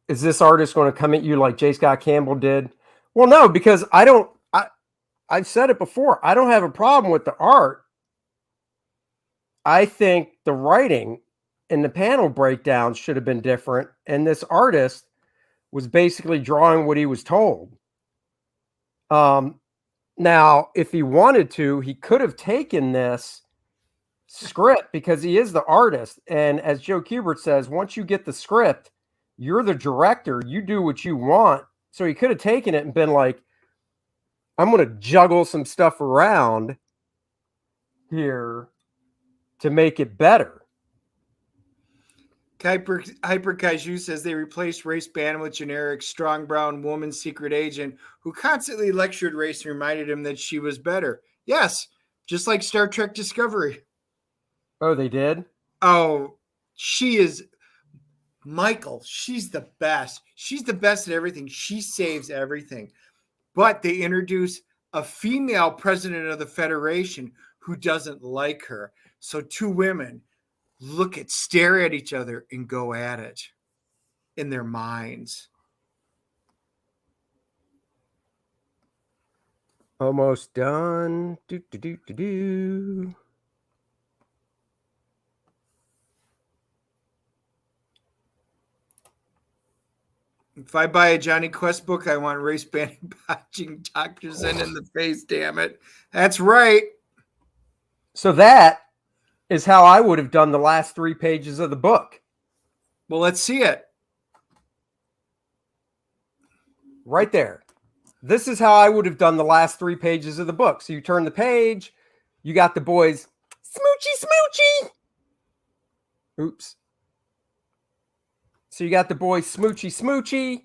is this artist going to come at you like J. Scott Campbell did? Well, no, because I've said it before. I don't have a problem with the art. I think the writing and the panel breakdowns should have been different. And this artist was basically drawing what he was told. Now, if he wanted to, he could have taken this script because he is the artist. And as Joe Kubert says, once you get the script, you're the director. You do what you want. So he could have taken it and been like, I'm going to juggle some stuff around here to make it better. Hyper Kaiju says they replaced Race Bannon with generic strong brown woman secret agent who constantly lectured Race and reminded him that she was better. Yes, just like Star Trek Discovery. Oh, they did? Oh, she is Michael. She's the best. She's the best at everything. She saves everything. But they introduce a female president of the Federation who doesn't like her. So two women stare at each other and go at it in their minds. Almost done. Do. If I buy a Johnny Quest book, I want Race Bannon punching Dr. Zen in the face, damn it. That's right. So that is how I would have done the last 3 pages of the book. Well, let's see it. Right there. This is how I would have done the last 3 pages of the book. So you turn the page, you got the boys, smoochy, smoochy. Oops. So you got the boys, smoochy, smoochy.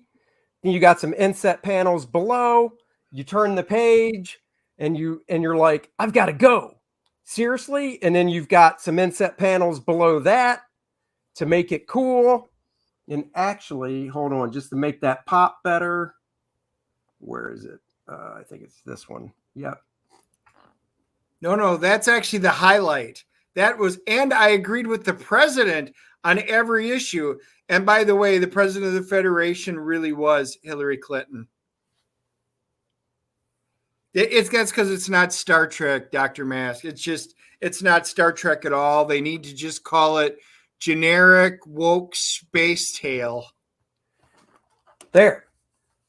Then you got some inset panels below. You turn the page and you're like, I've got to go. Seriously? And then you've got some inset panels below that to make it cool. And actually, hold on, just to make that pop better. Where is it? I think it's this one. Yep. No, that's actually the highlight. And I agreed with the president on every issue. And by the way, the president of the Federation really was Hillary Clinton. That's because it's not Star Trek, Dr. Mask. It's not Star Trek at all. They need to just call it generic woke space tale. There.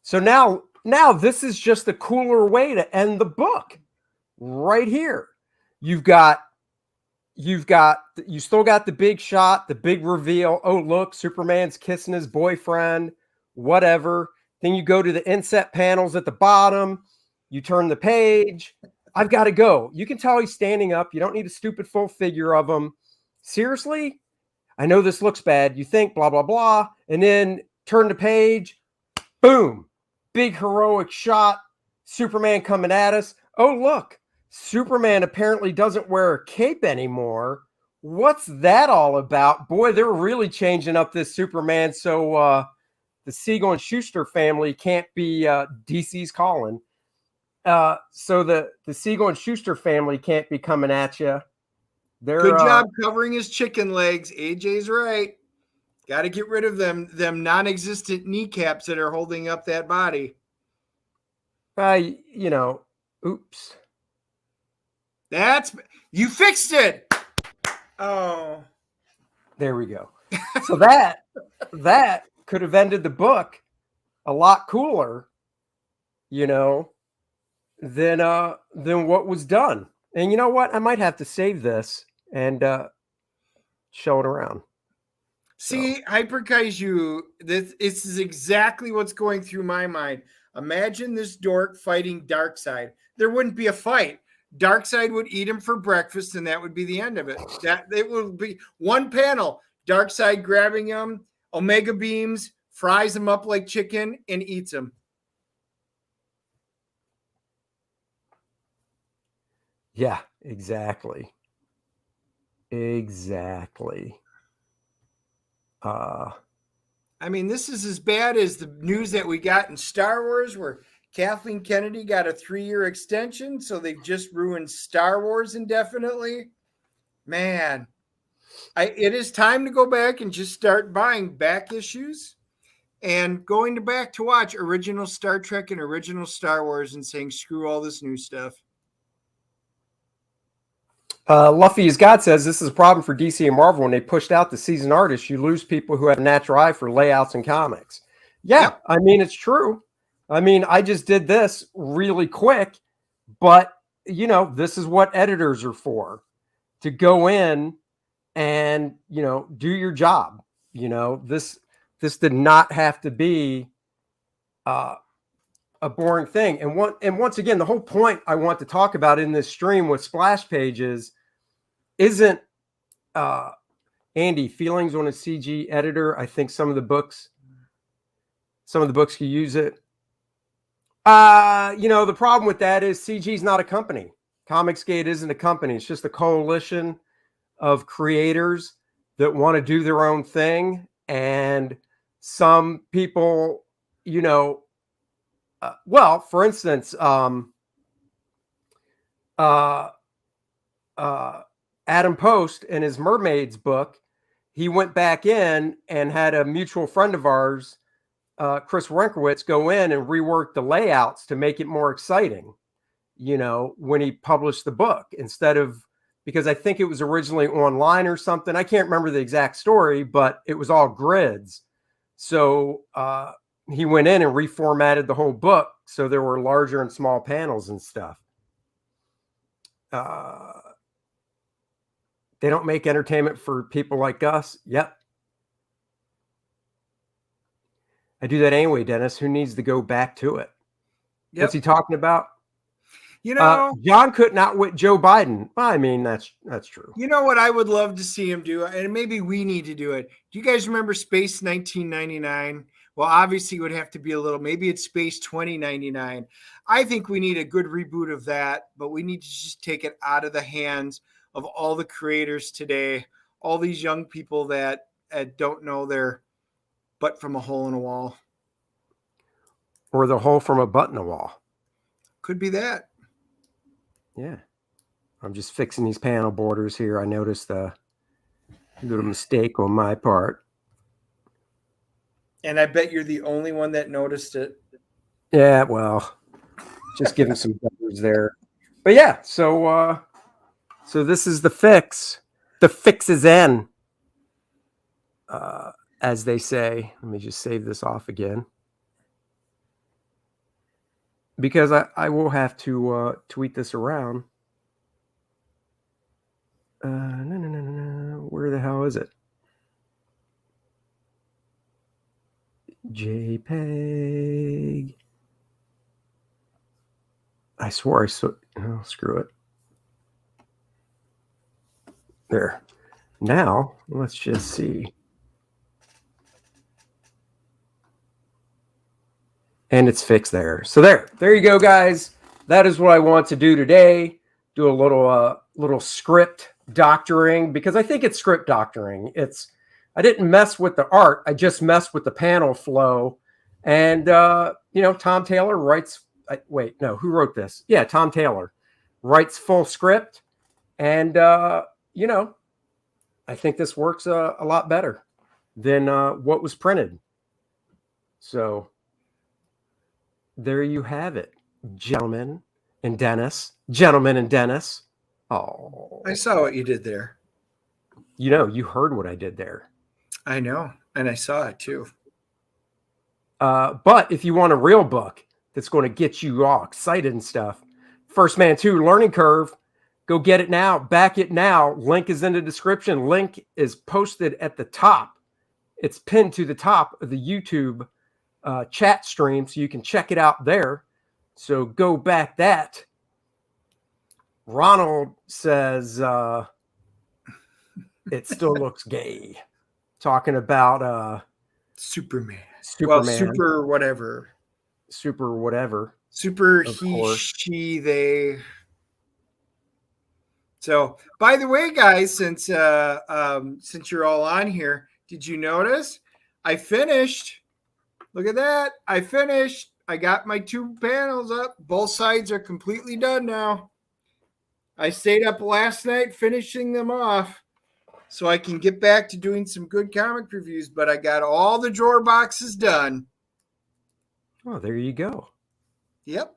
So now this is just a cooler way to end the book. Right here. You still got the big shot, the big reveal. Oh, look, Superman's kissing his boyfriend, whatever. Then you go to the inset panels at the bottom. You turn the page. I've got to go. You can tell he's standing up. You don't need a stupid full figure of him. Seriously? I know this looks bad. You think blah, blah, blah. And then turn the page. Boom. Big heroic shot. Superman coming at us. Oh, look. Superman apparently doesn't wear a cape anymore. What's that all about? Boy, they're really changing up this Superman so the Siegel and Schuster family can't be DC's calling. So the Siegel and Schuster family can't be coming at you. Good job covering his chicken legs. AJ's right. Got to get rid of them non-existent kneecaps that are holding up that body. Oops. You fixed it. Oh, there we go. So that could have ended the book a lot cooler, than what was done. And you know what? I might have to save this and show it around. See, Hyperkaiju, this is exactly what's going through my mind. Imagine this dork fighting Darkseid. There wouldn't be a fight. Darkseid would eat him for breakfast, and that would be the end of it. That it would be one panel. Darkseid grabbing him, Omega beams, fries him up like chicken, and eats him. Yeah, exactly. Exactly. I mean, this is as bad as the news that we got in Star Wars, where Kathleen Kennedy got a 3-year extension, so they've just ruined Star Wars indefinitely. Man, it is time to go back and just start buying back issues and going back to watch original Star Trek and original Star Wars and saying, screw all this new stuff. Luffy as God says this is a problem for DC and Marvel. When they pushed out the seasoned artists, you lose people who have a natural eye for layouts and comics. Yeah, I mean, it's true. I mean, I just did this really quick, but this is what editors are for, to go in and, do your job. This did not have to be a boring thing. And once again, the whole point I want to talk about in this stream with splash pages isn't Andy feelings on a CG editor. I think some of the books can use it. The problem with that is CG is not a company. Comicsgate isn't a company. It's just a coalition of creators that want to do their own thing. And some people, for instance, Adam Post in his Mermaids book, he went back in and had a mutual friend of ours, Chris Renkowitz, go in and rework the layouts to make it more exciting, when he published the book, instead of, because I think it was originally online or something. I can't remember the exact story, but it was all grids. So he went in and reformatted the whole book so there were larger and small panels and stuff. They don't make entertainment for people like us. Yep. I do that anyway, Dennis. Who needs to go back to it? Yep. What's he talking about? John couldn't outwit Joe Biden. Well, I mean, that's true. You know what I would love to see him do, and maybe we need to do it. Do you guys remember Space 1999? Well, obviously it would have to be a little, maybe it's Space 2099. I think we need a good reboot of that, but we need to just take it out of the hands of all the creators today, all these young people that don't know their butt from a hole in a wall. Or the hole from a butt in a wall. Could be that. Yeah. I'm just fixing these panel borders here. I noticed a little mistake on my part. And I bet you're the only one that noticed it. Yeah, well, just giving some butters there. But yeah, so this is the fix. The fix is in, as they say. Let me just save this off again, because I will have to tweet this around. No. Where the hell is it? JPEG. I swore I saw. Oh, screw it. There. Now, let's just see. And it's fixed there. So there you go, guys. That is what I want to do today. Do a little script doctoring, because I think it's script doctoring. I didn't mess with the art. I just messed with the panel flow. And, Tom Taylor writes wait, no, who wrote this? Yeah, Tom Taylor writes full script. And, you know, I think this works a lot better than what was printed. So there you have it, gentlemen and Dennis. Gentlemen and Dennis. Oh, I saw what you did there. you know, you heard what I did there. I know. And I saw it too. But if you want a real book that's going to get you all excited and stuff, First Man 2 Learning Curve, go get it now. Back it now. Link is in the description. Link is posted at the top. It's pinned to the top of the YouTube chat stream, so you can check it out there. So go back that. Ronald says it still looks gay. Talking about Superman. Superman. Well, super whatever. Super whatever. Super he, she, they. So, by the way, guys, since you're all on here, did you notice I finished? Look at that. I finished. I got my 2 panels up. Both sides are completely done now. I stayed up last night finishing them off so I can get back to doing some good comic reviews, but I got all the drawer boxes done. Oh, there you go. Yep.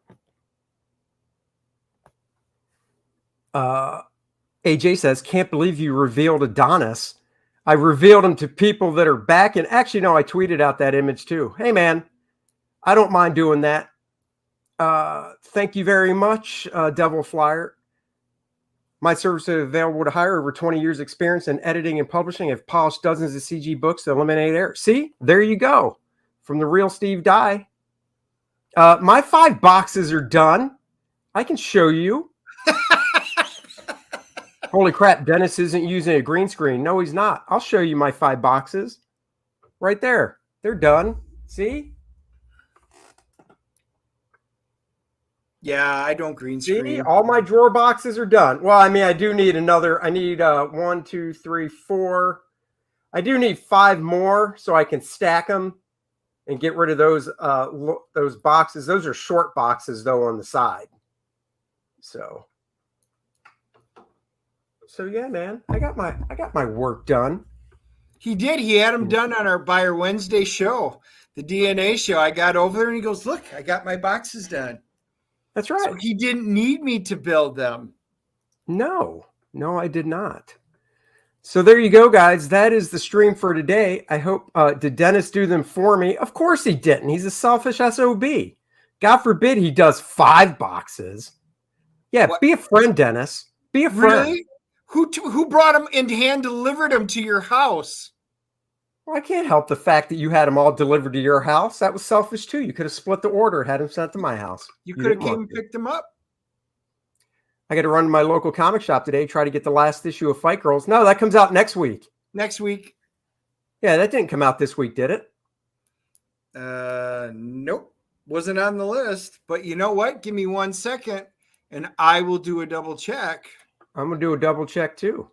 AJ says, can't believe you revealed Adonis. I revealed him to people that are back. And actually, no, I tweeted out that image too. Hey, man, I don't mind doing that. Thank you very much, Devil Flyer. My service is available to hire over 20 years experience in editing and publishing. I've polished dozens of CG books to eliminate error. See, there you go. From the real Steve Dye. My 5 boxes are done. I can show you. Holy crap, Dennis isn't using a green screen. No, he's not. I'll show you my 5 boxes. Right there. They're done. See? Yeah, I don't green screen. See? All my drawer boxes are done. Well, I mean, I do need another. I need 1, 2, 3, 4. I do need 5 more so I can stack them and get rid of those boxes. Those are short boxes, though, on the side. So yeah, man, I got my work done. He did. He had them done on our Wednesday show, the DNA show. I got over there and he goes, "Look, I got my boxes done." That's right. So he didn't need me to build them. No, I did not. So there you go, guys. That is the stream for today. I hope, did Dennis do them for me? Of course he didn't. He's a selfish SOB. God forbid he does 5 boxes. Yeah, what? Be a friend, Dennis. Be a friend. Really? Who brought them and hand delivered them to your house? Well, I can't help the fact that you had them all delivered to your house. That was selfish too. You could have split the order, had them sent to my house. You could have came and picked them up. I got to run to my local comic shop today, try to get the last issue of Fight Girls. No, that comes out next week. Next week. Yeah, that didn't come out this week, did it? Nope. Wasn't on the list. But you know what? Give me 1 second and I will do a double check. I'm going to do a double check too.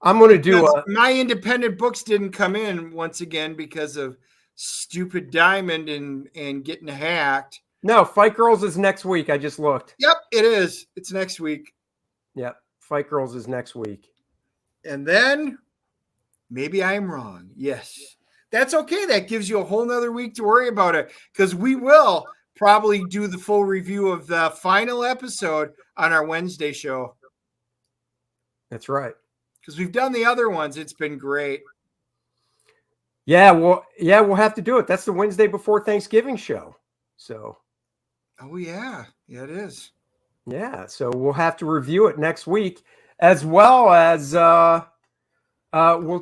I'm going to do my independent books didn't come in once again because of stupid Diamond and getting hacked. No, Fight Girls is next week. I just looked. Yep, it is. It's next week. Yep, Fight Girls is next week. And then maybe I'm wrong. Yes. That's okay. That gives you a whole nother week to worry about it because we will probably do the full review of the final episode on our Wednesday show. That's right. Because we've done the other ones. It's been great. Yeah, we'll have to do it. That's the Wednesday before Thanksgiving show. So. Oh, yeah. Yeah, it is. Yeah, so we'll have to review it next week, as well as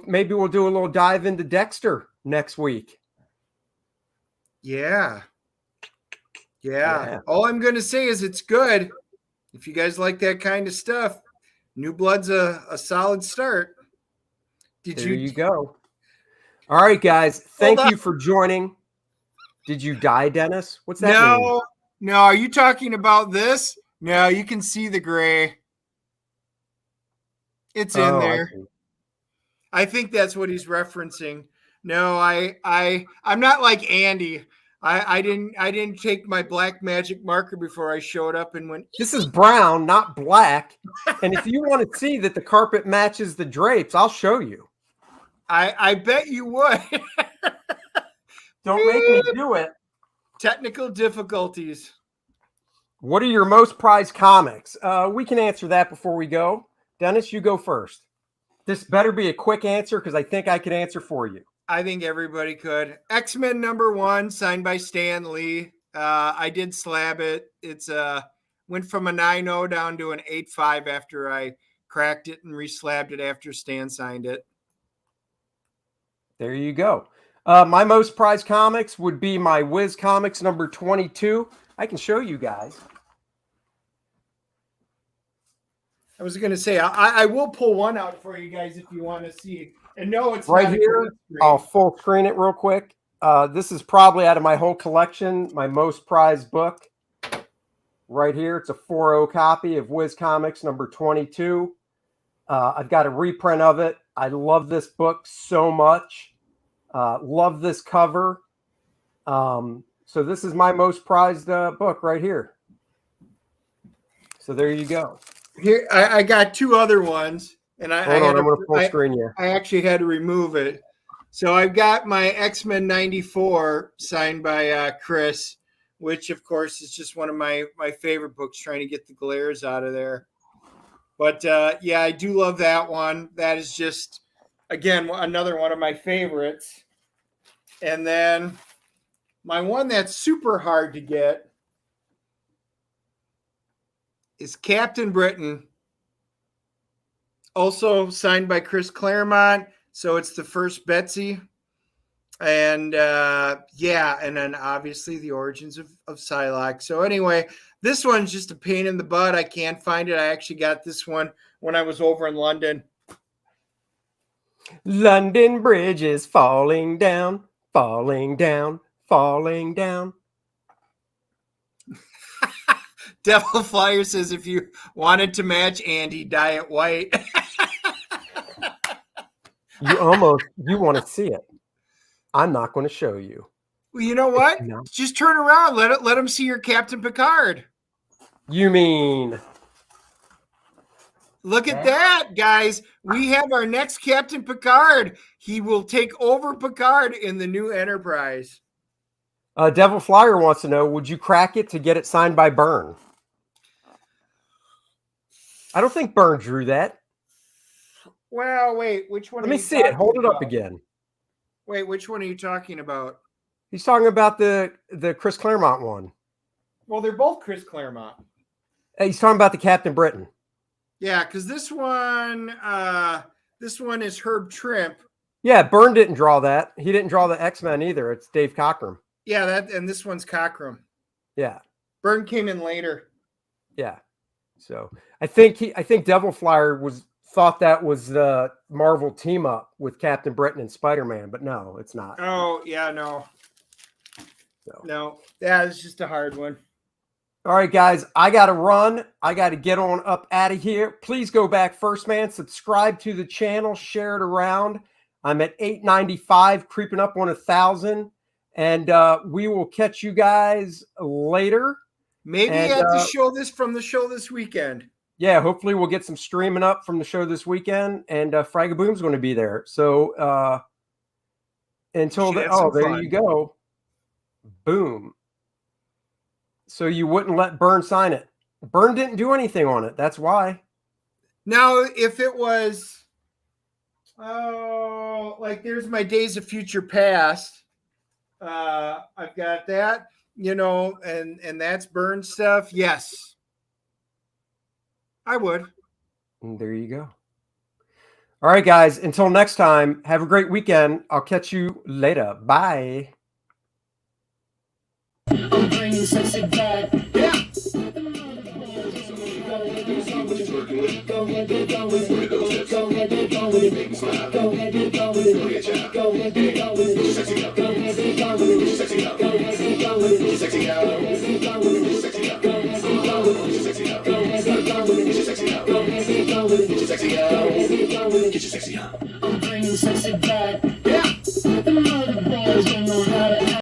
maybe we'll do a little dive into Dexter next week. Yeah. All I'm going to say is it's good. If you guys like that kind of stuff, New Blood's a solid start. There you go. All right, guys. Thank you for joining. Did you die, Dennis? What's that mean? No. Are you talking about this? No, you can see the gray. It's in there. I think that's what he's referencing. No, I'm not like Andy. I didn't take my black magic marker before I showed up and went. This is brown, not black. And if you want to see that the carpet matches the drapes, I'll show you. I bet you would. Don't make me do it. Technical difficulties. What are your most prized comics? We can answer that before we go. Dennis, you go first. This better be a quick answer because I think I could answer for you. I think everybody could. X-Men #1, signed by Stan Lee. I did slab it. It's went from a 9.0 down to an 8.5 after I cracked it and reslabbed it after Stan signed it. There you go. My most prized comics would be my Wiz Comics #22. I can show you guys. I was going to say, I will pull one out for you guys if you want to see. And no, it's right not here. I'll full screen it real quick. This is probably out of my whole collection, my most prized book. Right here. It's a 4.0 copy of Wiz Comics #22. I've got a reprint of it. I love this book so much. Love this cover. So this is my most prized book right here. So there you go. Here, I got two other ones, and I'm going to full screen here. I actually had to remove it. So I've got my X-Men '94 signed by Chris, which of course is just one of my favorite books, trying to get the glares out of there. But yeah, I do love that one. That is just, again, another one of my favorites. And then my one that's super hard to get is Captain Britain, also signed by Chris Claremont. So it's the first Betsy. And yeah, and then obviously the origins of Psylocke. So anyway, this one's just a pain in the butt. I can't find it. I actually got this one when I was over in London. London Bridge is falling down, falling down, falling down. Devil Flyer says if you wanted to match Andy, dye it white. You want to see it. I'm not going to show you. Well, you know what? No. Just turn around. Let him see your Captain Picard. You mean? Look at that, guys. We have our next Captain Picard. He will take over Picard in the new Enterprise. Devil Flyer wants to know, would you crack it to get it signed by Byrne? I don't think Byrne drew that. Well, wait, which one? Let me see it. Hold it up again. Wait, which one are you talking about? He's talking about the Chris Claremont one. Well, they're both Chris Claremont. He's talking about the Captain Britain. Yeah, because this one is Herb Trimp. Yeah, Byrne didn't draw that. He didn't draw the X-Men either. It's Dave Cockrum. Yeah, and this one's Cockrum. Yeah. Byrne came in later. Yeah. So I think Devil Flyer thought that was the Marvel team up with Captain Britain and Spiderman, but no, it's not. Oh, yeah, no. So. No. Yeah, it's just a hard one. All right, guys, I got to run. I got to get on up out of here. Please go back first, man. Subscribe to the channel. Share it around. I'm at 895, creeping up on 1,000. And we will catch you guys later. Maybe at the show this weekend. Yeah, hopefully we'll get some streaming up from the show this weekend. And Fragaboom's going to be there. So until then, there you go. Boom. So you wouldn't let Byrne sign it. Byrne didn't do anything on it. That's why. Now, if it was, like there's my Days of Future Past. I've got that, and that's Byrne stuff. Yes, I would. And there you go. All right, guys. Until next time, have a great weekend. I'll catch you later. Bye. I'm bringing sexy back. Yeah. Go ahead, go with it.